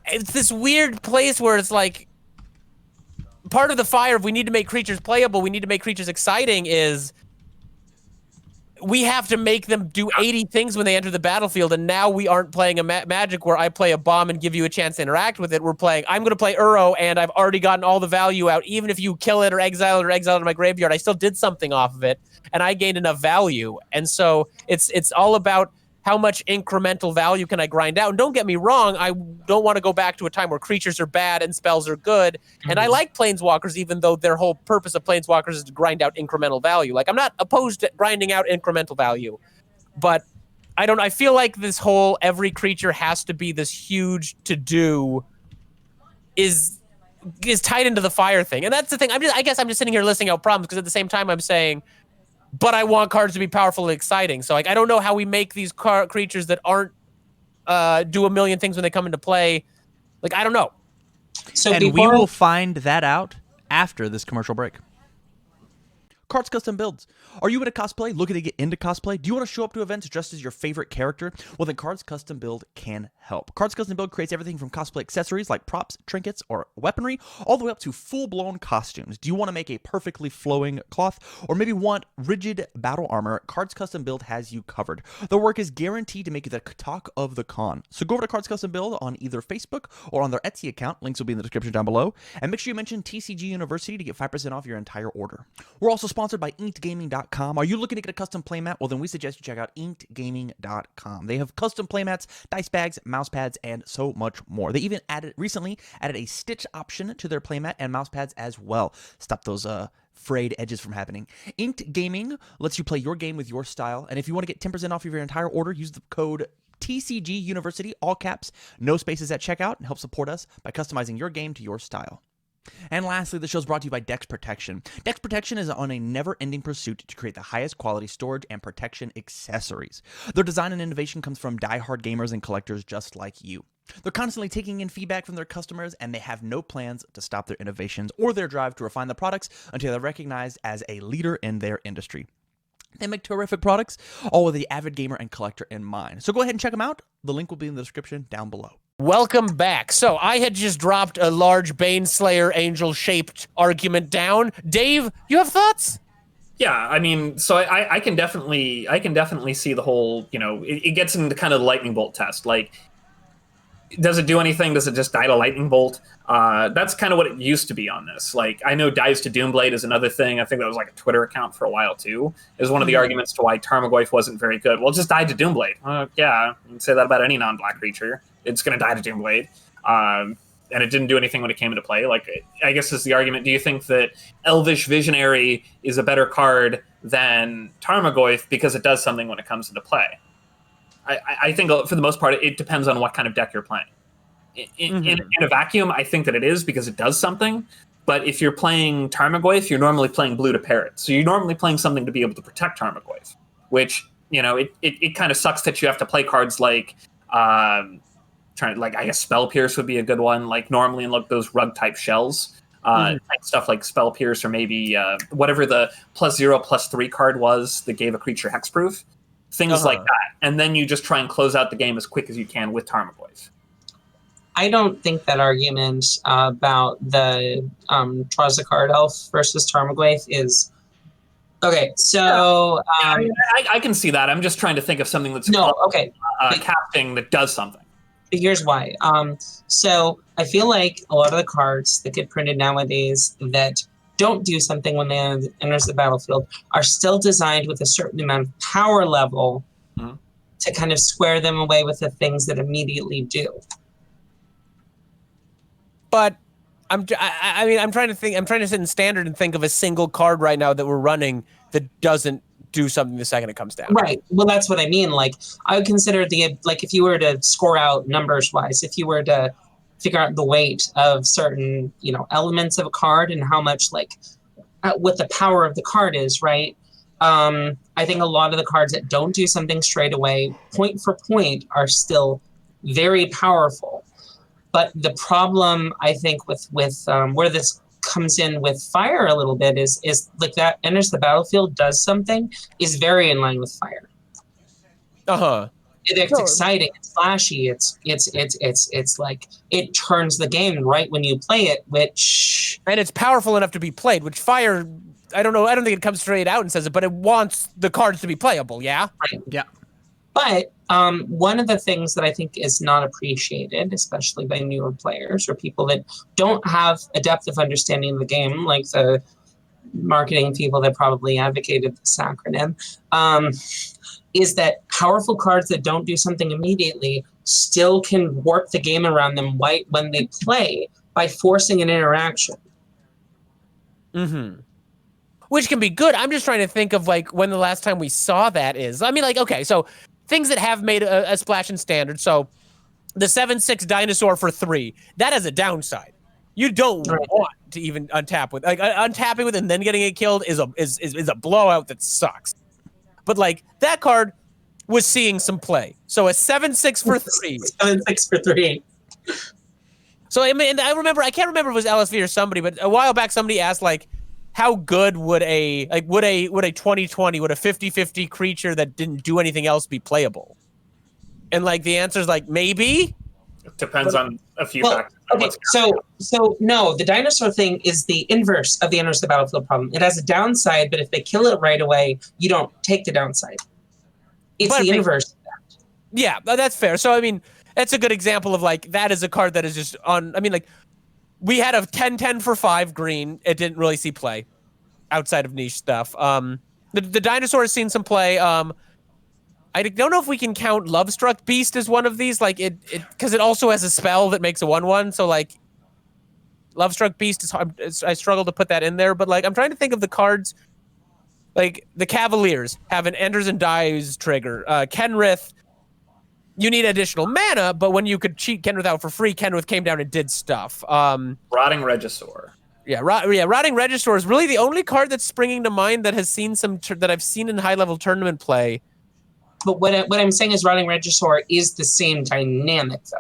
it's this weird place where it's like, part of the fire, if we need to make creatures playable, we need to make creatures exciting, is we have to make them do 80 things when they enter the battlefield, and now we aren't playing a Magic where I play a bomb and give you a chance to interact with it. We're playing, I'm going to play Uro, and I've already gotten all the value out. Even if you kill it or exile it in my graveyard, I still did something off of it, and I gained enough value. And so it's all about how much incremental value can I grind out? And don't get me wrong, I don't want to go back to a time where creatures are bad and spells are good. And I like Planeswalkers, even though their whole purpose of Planeswalkers is to grind out incremental value. Like, I'm not opposed to grinding out incremental value, but I feel like this whole every creature has to be this huge to-do is tied into the fire thing. And that's the thing. I guess I'm just sitting here listing out problems because at the same time I'm saying, but I want cards to be powerful and exciting. So, like, I don't know how we make these creatures that aren't do a million things when they come into play. Like, I don't know. So we will find that out after this commercial break. Cards Custom Builds. Are you into cosplay? Looking to get into cosplay? Do you want to show up to events dressed as your favorite character? Well, then Cards Custom Build can help. Cards Custom Build creates everything from cosplay accessories like props, trinkets, or weaponry, all the way up to full-blown costumes. Do you want to make a perfectly flowing cloth, or maybe want rigid battle armor? Cards Custom Build has you covered. The work is guaranteed to make you the talk of the con. So go over to Cards Custom Build on either Facebook or on their Etsy account. Links will be in the description down below. And make sure you mention TCG University to get 5% off your entire order. We're also sponsored by InkedGaming.com. Are you looking to get a custom playmat? Well, then we suggest you check out InkedGaming.com. They have custom playmats, dice bags, mouse pads, and so much more. They even recently added a stitch option to their playmat and mouse pads as well. Stop those frayed edges from happening. Inked Gaming lets you play your game with your style. And if you want to get 10% off of your entire order, use the code TCG University, all caps, no spaces at checkout, and help support us by customizing your game to your style. And lastly, the show is brought to you by Dex Protection. Dex Protection is on a never-ending pursuit to create the highest quality storage and protection accessories. Their design and innovation comes from die-hard gamers and collectors just like you. They're constantly taking in feedback from their customers, and they have no plans to stop their innovations or their drive to refine the products until they're recognized as a leader in their industry. They make terrific products, all with the avid gamer and collector in mind. So go ahead and check them out. The link will be in the description down below. Welcome back. So I had just dropped a large Baneslayer Angel-shaped argument down. Dave, you have thoughts? Yeah, I mean, so I can definitely see the whole, it gets into kind of the lightning bolt test. Like, does it do anything? Does it just die to lightning bolt? That's kind of what it used to be on this. Like, I know dies to Doomblade is another thing. I think that was like a Twitter account for a while too. Is one of the arguments to why Tarmogoyf wasn't very good. Well, it just died to Doomblade. Yeah, you can say that about any non-black creature. It's going to die to Doomblade. And it didn't do anything when it came into play. Like, I guess is the argument. Do you think that Elvish Visionary is a better card than Tarmogoyf because it does something when it comes into play? I think for the most part, it depends on what kind of deck you're playing. In a vacuum, I think that it is because it does something. But if you're playing Tarmogoyf, you're normally playing blue to pair it. So you're normally playing something to be able to protect Tarmogoyf, which it kind of sucks that you have to play cards like I guess Spell Pierce would be a good one. Like normally in those rug type shells, like stuff like Spell Pierce or maybe whatever the +0/+3 card was that gave a creature hexproof, things like that. And then you just try and close out the game as quick as you can with Tarmogoyf. I don't think that argument about the Trazakard Elf versus Tarmogoyf is okay. So I can see that. I'm just trying to think of something that's casting that does something. Here's why. So I feel like a lot of the cards that get printed nowadays that don't do something when they enters the battlefield are still designed with a certain amount of power level to kind of square them away with the things that immediately do. But I'm trying to think. I'm trying to sit in standard and think of a single card right now that we're running that doesn't do something the second it comes down. Right. Well, that's what I mean. Like, I would consider if you were to score out numbers wise, if you were to figure out the weight of certain, elements of a card and how much what the power of the card is, right? I think a lot of the cards that don't do something straight away, point for point, are still very powerful. But the problem, I think, with where this comes in with Fire a little bit is like that enters the battlefield, does something, is very in line with Fire. It's exciting, it's flashy, it's like it turns the game right when you play it, and it's powerful enough to be played, which Fire, I don't think it comes straight out and says it, but it wants the cards to be playable, yeah? Right. Yeah. But one of the things that I think is not appreciated, especially by newer players or people that don't have a depth of understanding of the game, like the marketing people that probably advocated this acronym, is that powerful cards that don't do something immediately still can warp the game around them when they play by forcing an interaction. Which can be good. I'm just trying to think of when the last time we saw that is. I mean, okay, so things that have made a splash in standard. So the 7/6 dinosaur for 3, that has a downside. You don't want to even untap with untapping with and then getting it killed is a blowout that sucks. But that card was seeing some play. So a 7/6 for 3. 7/6 for 3. So I mean, I can't remember if it was LSV or somebody, but a while back somebody asked how good would a 2020, would a 50/50 creature that didn't do anything else be playable? And the answer is maybe. It depends on a few factors. Okay, so no, the dinosaur thing is the inverse of the enters the battlefield problem. It has a downside, but if they kill it right away, you don't take the downside. It's the inverse of that. Yeah, that's fair. So I mean, that's a good example of that is a card that is just on. I mean, we had a 10/10 for 5 green. It didn't really see play outside of niche stuff. The dinosaur has seen some play. I don't know if we can count Lovestruck Beast as one of these, because it also has a spell that makes a 1/1. So Lovestruck Beast is hard. I struggle to put that in there, but I'm trying to think of the cards. The Cavaliers have an Enters and Dies trigger. Kenrith, you need additional mana, but when you could cheat Kenrith out for free, Kenrith came down and did stuff. Rotting Regisaur. Rotting Regisaur is really the only card that's springing to mind that has seen that I've seen in high-level tournament play. But what I'm saying is Rotting Regisaur is the same dynamic, though.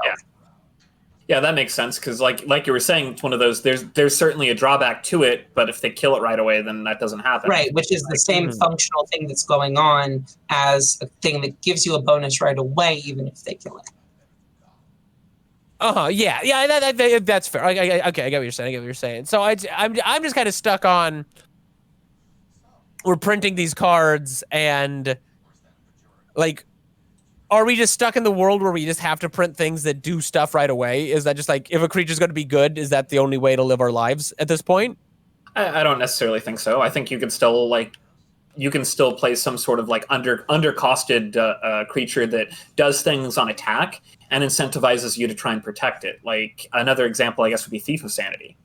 Yeah, that makes sense, because like you were saying, it's one of those, there's certainly a drawback to it, but if they kill it right away, then that doesn't happen. Right, which is the same functional thing that's going on as a thing that gives you a bonus right away, even if they kill it. Yeah, that's fair. Okay, I get what you're saying. So I'm just kind of stuck on, we're printing these cards and are we just stuck in the world where we just have to print things that do stuff right away? Is that just if a creature's going to be good, is that the only way to live our lives at this point? I don't necessarily think so. I think you can still play some sort of undercosted creature that does things on attack and incentivizes you to try and protect it. Another example, I guess, would be Thief of Sanity.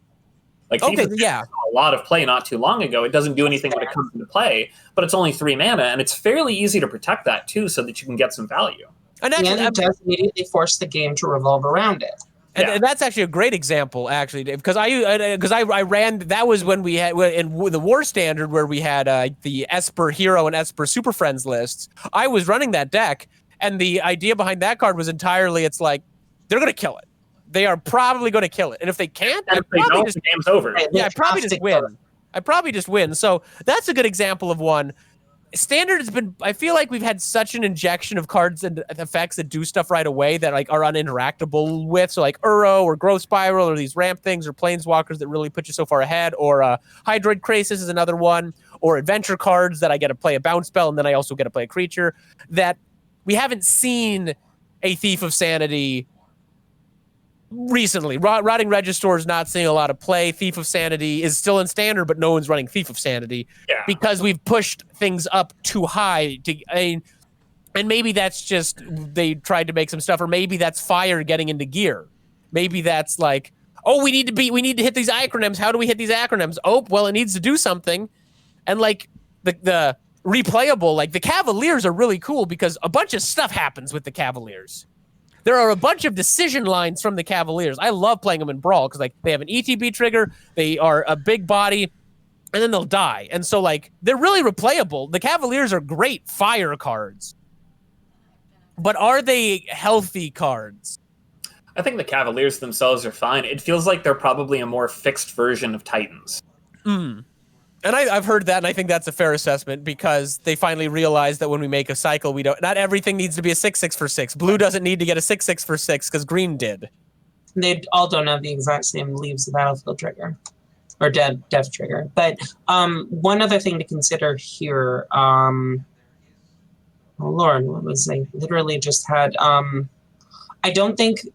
Thief of Sanity saw a lot of play not too long ago. It doesn't do anything when it comes into play, but it's only 3 mana, and it's fairly easy to protect that too, so that you can get some value. And it does immediately force the game to revolve around it. And that's actually a great example, actually, because I ran. That was when we had in the War Standard where we had the Esper Hero and Esper Super Friends lists. I was running that deck, and the idea behind that card was entirely it's like they're gonna kill it. They are probably gonna kill it, and if they can't, And if they don't, the game's over. I probably just win. I probably just win. So that's a good example of one. Standard has been, I feel like we've had such an injection of cards and effects that do stuff right away that like are uninteractable with. So like Uro or Growth Spiral or these ramp things or Planeswalkers that really put you so far ahead, or Hydroid Krasis is another one, or adventure cards that I get to play a bounce spell and then I also get to play a creature that we haven't seen a Thief of Sanity recently. Rotting Register is not seeing a lot of play. Thief of Sanity is still in Standard, but no one's running Thief of Sanity because we've pushed things up too high. And maybe that's just they tried to make some stuff, or maybe that's Fire getting into gear. Maybe that's like, oh, we need to hit these acronyms. How do we hit these acronyms? Oh, well, it needs to do something. And like the replayable, like the Cavaliers are really cool because a bunch of stuff happens with the Cavaliers. There are a bunch of decision lines from the Cavaliers. I love playing them in Brawl because like they have an ETB trigger, they are a big body, and then they'll die. And so like they're really replayable. The Cavaliers are great fire cards. But are they healthy cards? I think the Cavaliers themselves are fine. It feels like they're probably a more fixed version of Titans. And I've heard that, and I think that's a fair assessment because they finally realized that when we make a cycle, not everything needs to be a 6/6 for 6. Blue doesn't need to get a 6/6 for 6 because green did. They all don't have the exact same leaves the battlefield trigger or death trigger. But one other thing to consider here. Oh Lord, what was I literally just had? I don't think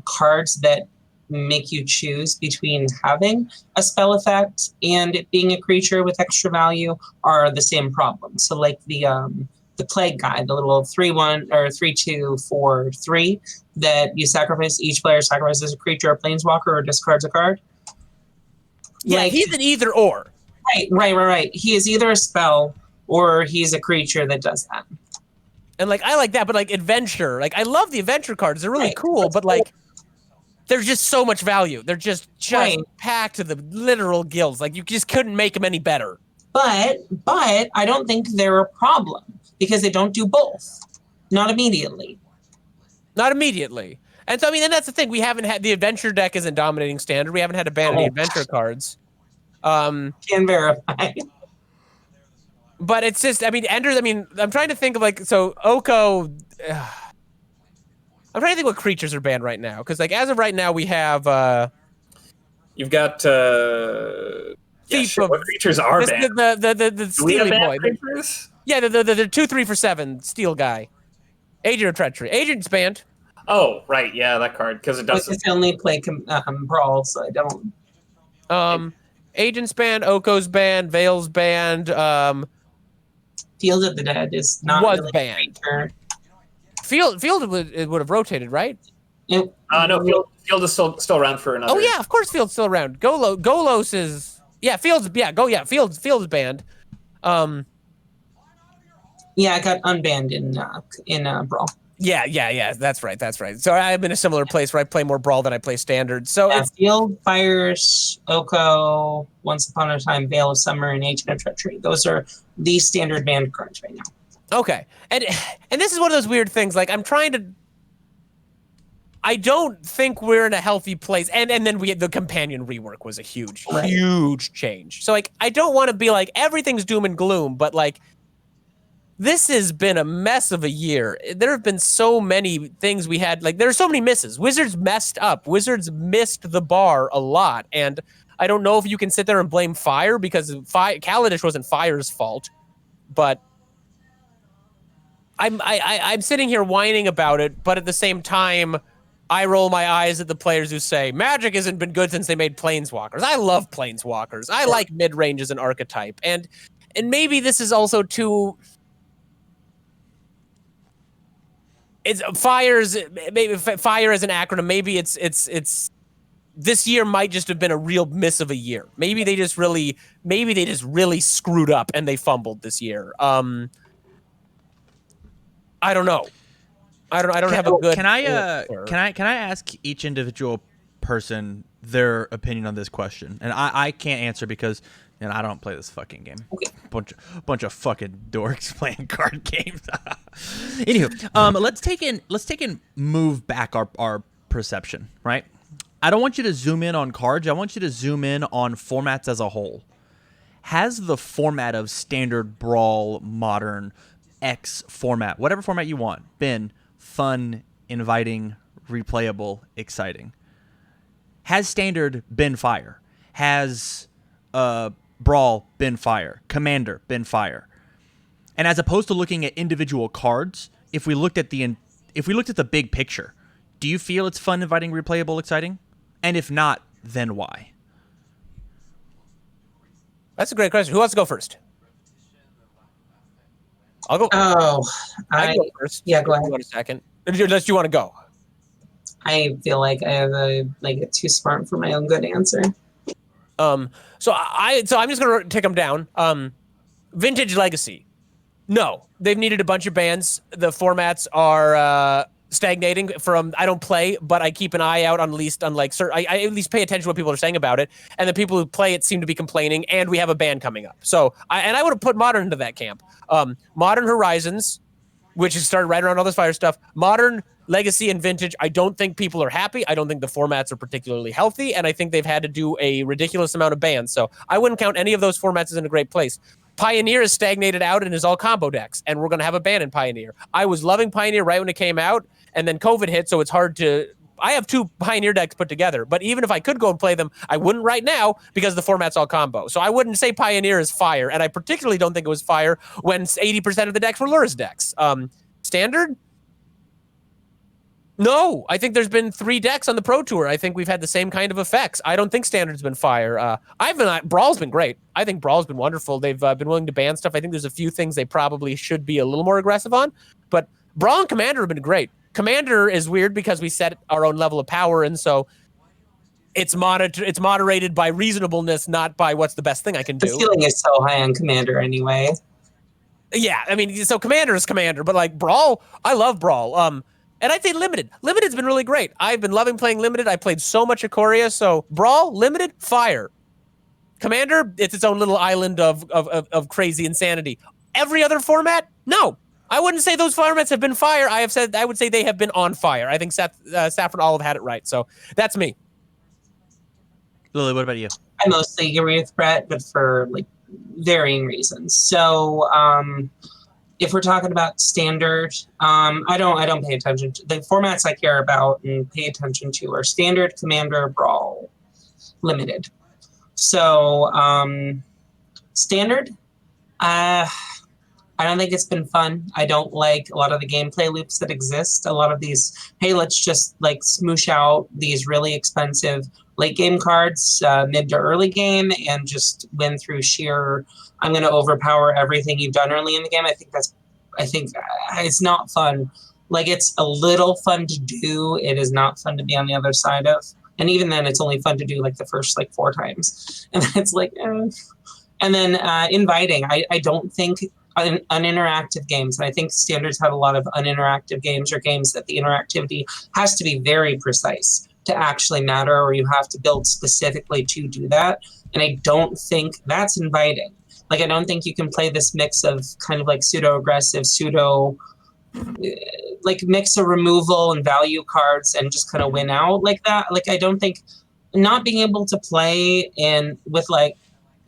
cards that make you choose between having a spell effect and it being a creature with extra value are the same problem. So like the plague guy, the little 3/1 or 3/2 4/3 that you sacrifice, each player sacrifices a creature or planeswalker or discards a card. Yeah, like, he's an either or. Right. He is either a spell or he's a creature that does that. And like I like that, but like adventure, like I love the adventure cards. They're really cool, but like there's just so much value. They're just packed to the literal gills. Like you just couldn't make them any better. But I don't think they're a problem because they don't do both. Not immediately. Not immediately. And so I mean, and that's the thing. We haven't had the adventure deck isn't dominating Standard. We haven't had to ban any adventure cards. Can verify. But it's just, I mean, Ender. I mean, I'm trying to think of like so Oko. I'm trying to think what creatures are banned right now, because like as of right now we have you've got Thief what creatures are banned? The Steely Boy. Creatures? Yeah, the 2/3 for 7 Steel guy. Agent of Treachery. Agent's banned. Oh, right, yeah, that card because it doesn't. I only play Brawl, so I don't. Agent's banned. Oko's banned. Veil's banned. Field of the Dead is not was really banned. Field would have rotated, right? No, Field is still around for another. Oh yeah, of course Field's still around. Golos is Field's Field's banned. Yeah, I got unbanned in Brawl. Yeah, that's right. So I'm in a similar place where I play more Brawl than I play Standard. So Field, Fires, Oko, Once Upon a Time, Veil of Summer, and Agent of Treachery. Those are the standard banned cards right now. Okay, and this is one of those weird things. Like I don't think we're in a healthy place. And then the companion rework was a huge change. So like I don't want to be like everything's doom and gloom, but like this has been a mess of a year. There have been so many things we had. Like there are so many misses. Wizards messed up. Wizards missed the bar a lot, and I don't know if you can sit there and blame Fire because Kaladesh wasn't Fire's fault, but. I'm sitting here whining about it, but at the same time, I roll my eyes at the players who say Magic hasn't been good since they made Planeswalkers. I love Planeswalkers. I like mid-range as an archetype, and maybe this is also too. It's Fire's maybe Fire as an acronym. Maybe it's this year might just have been a real miss of a year. Maybe they just really screwed up and they fumbled this year. I don't know. I don't have a good. Can I answer. can I ask each individual person their opinion on this question? And I can't answer because I don't play this fucking game. Bunch of fucking dorks playing card games. Anywho, let's take and move back our perception, right? I don't want you to zoom in on cards. I want you to zoom in on formats as a whole. Has the format of standard, brawl, modern, X format, whatever format you want, been fun, inviting, replayable, exciting? Has standard been fire? Has brawl been fire? Commander been fire? And as opposed to looking at individual cards, if we looked at the big picture, do you feel it's fun, inviting, replayable, exciting? And if not, then why? That's a great question. Who wants to go first? I'll go. Oh, I go first. Yeah, go ahead. You want a second? Unless you want to go. I feel like I have a too smart for my own good answer. So I'm just gonna take them down. Vintage Legacy. No, they've needed a bunch of bans. The formats are stagnating from I don't play, but I keep an eye out on least on like I at least pay attention to what people are saying about it, and the people who play it seem to be complaining, and we have a ban coming up. So I would have put Modern into that camp. Modern Horizons, which has started right around all this fire stuff. Modern, Legacy, and Vintage, I don't think people are happy. I don't think the formats are particularly healthy, and I think they've had to do a ridiculous amount of bans. So I wouldn't count any of those formats as in a great place. Pioneer is stagnated out and is all combo decks, and we're going to have a ban in Pioneer. I was loving Pioneer right when it came out, and then COVID hit, so it's hard to... I have 2 Pioneer decks put together, but even if I could go and play them, I wouldn't right now because the format's all combo. So I wouldn't say Pioneer is fire, and I particularly don't think it was fire when 80% of the decks were Lurrus decks. Standard? No, I think there's been 3 decks on the Pro Tour. I think we've had the same kind of effects. I don't think Standard's been fire. Brawl's been great. I think Brawl's been wonderful. They've been willing to ban stuff. I think there's a few things they probably should be a little more aggressive on, but Brawl and Commander have been great. Commander is weird because we set our own level of power, and so it's moderated by reasonableness, not by what's the best thing I can do. The ceiling is so high on Commander anyway. Yeah, I mean, so Commander is Commander, but like Brawl, I love Brawl. And I'd say Limited. Limited's been really great. I've been loving playing Limited. I played so much Ikoria, so Brawl, Limited, fire. Commander, it's its own little island of crazy insanity. Every other format, no. I wouldn't say those formats have been fire. I would say they have been on fire. I think Saffron Olive had it right. So that's me. Lily, what about you? I mostly agree with Brett, but for like varying reasons. So if we're talking about standard, I don't pay attention to the formats I care about and pay attention to are Standard, Commander, Brawl, Limited. So Standard, I don't think it's been fun. I don't like a lot of the gameplay loops that exist. A lot of these, hey, let's just like smoosh out these really expensive late game cards, mid to early game, and just win through sheer, I'm going to overpower everything you've done early in the game. I think it's not fun. Like, it's a little fun to do. It is not fun to be on the other side of. And even then, it's only fun to do like the first like 4 times. And then it's like, And then inviting. I don't think uninteractive games, and I think Standards have a lot of uninteractive games or games that the interactivity has to be very precise to actually matter, or you have to build specifically to do that. And I don't think that's inviting. Like, I don't think you can play this mix of kind of like pseudo-aggressive, like mix of removal and value cards and just kind of win out like that. Like, I don't think not being able to play with like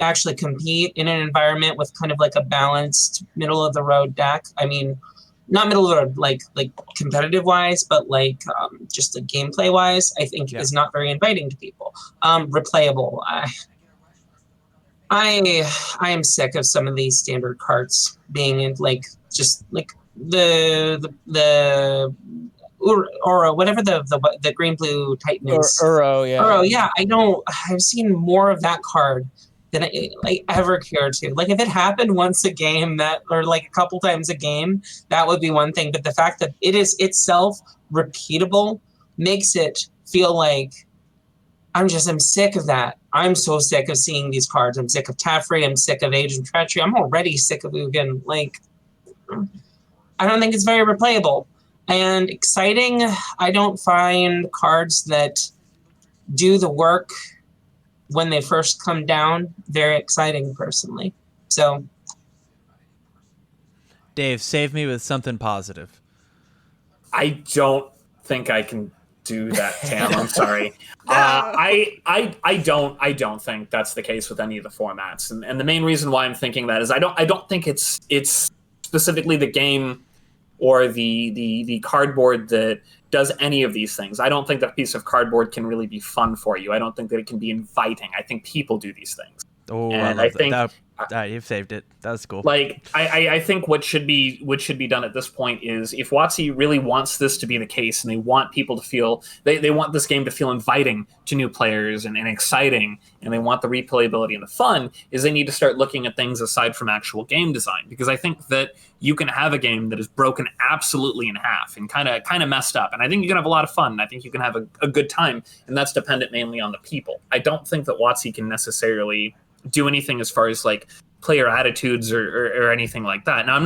actually compete in an environment with kind of like a balanced middle of the road deck. I mean, not middle of the road, like competitive wise, but like just like gameplay wise, I think is not very inviting to people. Replayable. I am sick of some of these standard cards being in like just like the Uro, whatever the green blue Titan is. Uro, yeah. Uro, yeah. I've seen more of that card than I ever care to. Like, if it happened once a game or like a couple times a game, that would be one thing. But the fact that it is itself repeatable makes it feel like I'm sick of that. I'm so sick of seeing these cards. I'm sick of Teferi. I'm sick of Age and Treachery. I'm already sick of Ugin. Like, I don't think it's very replayable. And exciting, I don't find cards that do the work when they first come down very exciting personally. So Dave, save me with something positive. I don't think I can do that, Tam. I'm sorry. I don't think that's the case with any of the formats, and the main reason why I'm thinking that is I don't think it's specifically the game or the cardboard that does any of these things. I don't think that piece of cardboard can really be fun for you. I don't think that it can be inviting. I think people do these things. Oh, And I I love think that. You've saved it. That's cool. like I think what should be done at this point is if WotC really wants this to be the case and they want people to feel they want this game to feel inviting to new players and exciting and they want the replayability and the fun, is they need to start looking at things aside from actual game design. Because I think that you can have a game that is broken absolutely in half and kind of messed up, and I think you can have a lot of fun, and I think you can have a good time, and that's dependent mainly on the people. I don't think that WotC can necessarily do anything as far as like player attitudes or anything like that. Now,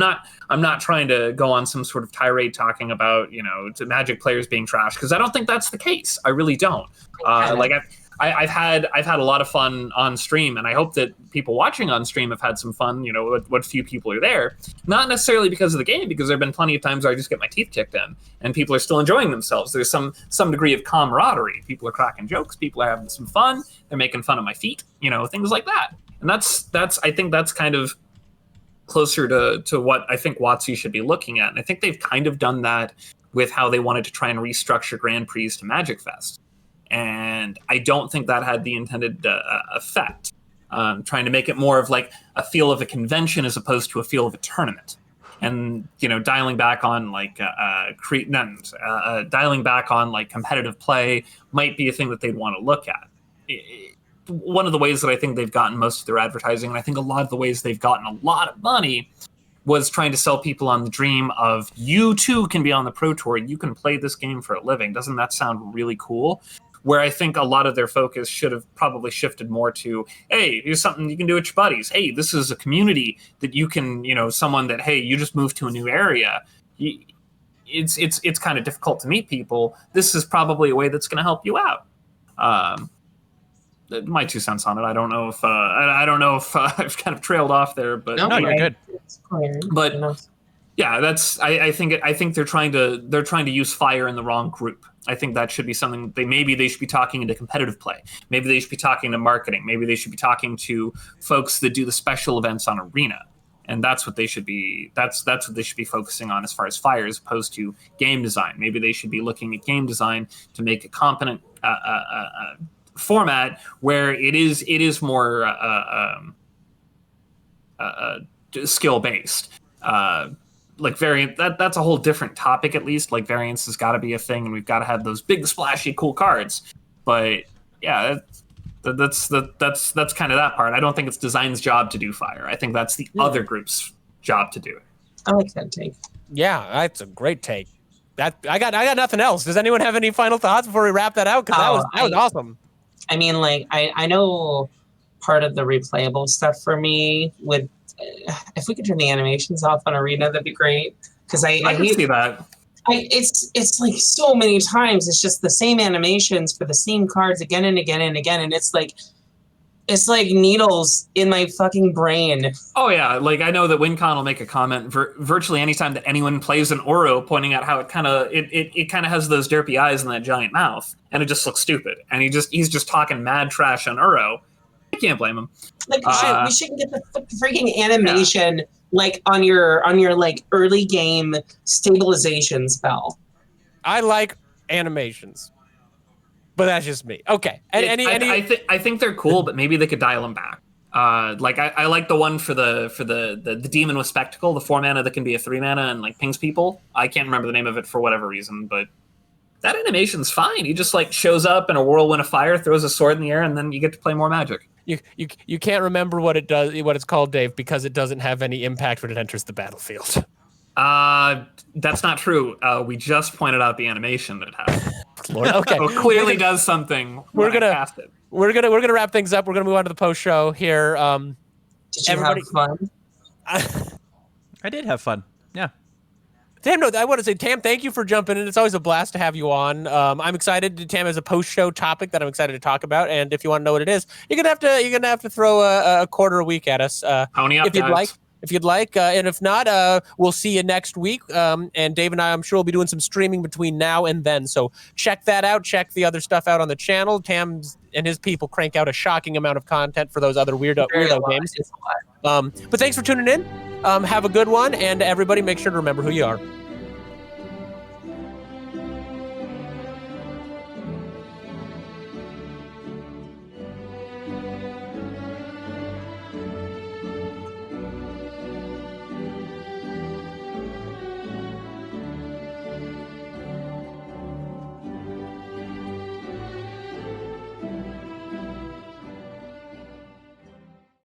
I'm not trying to go on some sort of tirade talking about to Magic players being trash, because I don't think that's the case. I really don't. Like I've had a lot of fun on stream, and I hope that people watching on stream have had some fun. What few people are there, not necessarily because of the game, because there have been plenty of times where I just get my teeth kicked in, and people are still enjoying themselves. There's some degree of camaraderie. People are cracking jokes. People are having some fun. They're making fun of my feet. Things like that. And that's I think that's kind of closer to what I think WotC should be looking at. And I think they've kind of done that with how they wanted to try and restructure Grand Prix to Magic Fest. And I don't think that had the intended effect. Trying to make it more of like a feel of a convention as opposed to a feel of a tournament. And dialing back on like dialing back on like competitive play might be a thing that they'd want to look at. One of the ways that I think they've gotten most of their advertising, and I think a lot of the ways they've gotten a lot of money, was trying to sell people on the dream of you too can be on the Pro Tour, you can play this game for a living. Doesn't that sound really cool? Where I think a lot of their focus should have probably shifted more to, hey, here's something you can do with your buddies. Hey, this is a community that you can, someone that, hey, you just moved to a new area. It's kind of difficult to meet people. This is probably a way that's going to help you out. My 2 cents on it. I don't know if I've kind of trailed off there, but no, you're good. But yeah, that's I think they're trying to use F.I.R.E in the wrong group. I think that should be something they should be talking into competitive play. Maybe they should be talking to marketing. Maybe they should be talking to folks that do the special events on Arena. And that's what they should be. That's what they should be focusing on as far as F.I.R.E, as opposed to game design. Maybe they should be looking at game design to make a competent format where it is more skill based. Like variant, that's a whole different topic. At least like variance has got to be a thing, and we've got to have those big splashy cool cards. But yeah, that's kind of that part. I don't think it's design's job to do F.I.R.E. I think that's the other group's job to do it. I like that take. Yeah, that's a great take. That I got nothing else. Does anyone have any final thoughts before we wrap that out? Because that was awesome. I mean, like I know part of the replayable stuff for me would, if we could turn the animations off on Arena, that'd be great. Because I can see that. It's like so many times it's just the same animations for the same cards again and again and again, and it's like needles in my fucking brain. Oh yeah, like I know that WinCon will make a comment virtually anytime that anyone plays an Oro, pointing out how it kind of has those derpy eyes and that giant mouth, and it just looks stupid. And he's just talking mad trash on Oro. I can't blame him. Like we should get the freaking animation like on your like early game stabilization spell. I like animations, but that's just me. Okay. I think they're cool, but maybe they could dial them back. Like I like the one for the demon with spectacle, the 4 mana that can be a 3 mana and like pings people. I can't remember the name of it for whatever reason, but that animation's fine. He just like shows up in a whirlwind of fire, throws a sword in the air, and then you get to play more Magic. You can't remember what it's called, Dave, because it doesn't have any impact when it enters the battlefield. That's not true. We just pointed out the animation that it has. Lord, okay. So it clearly does something. We're gonna wrap things up. We're gonna move on to the post show here. Did you have fun? I did have fun. Yeah. Tam, no, I want to say, Tam, thank you for jumping in. It's always a blast to have you on. I'm excited. Tam has a post-show topic that I'm excited to talk about, and if you want to know what it is, you're gonna have to throw a quarter a week at us Pony up, if you'd guys. like. If you'd like, and if not, we'll see you next week. And Dave and I, I'm sure, will be doing some streaming between now and then. So check that out. Check the other stuff out on the channel. Tam and his people crank out a shocking amount of content for those other weirdo games. It's a lot. But thanks for tuning in. Have a good one, and everybody, make sure to remember who you are.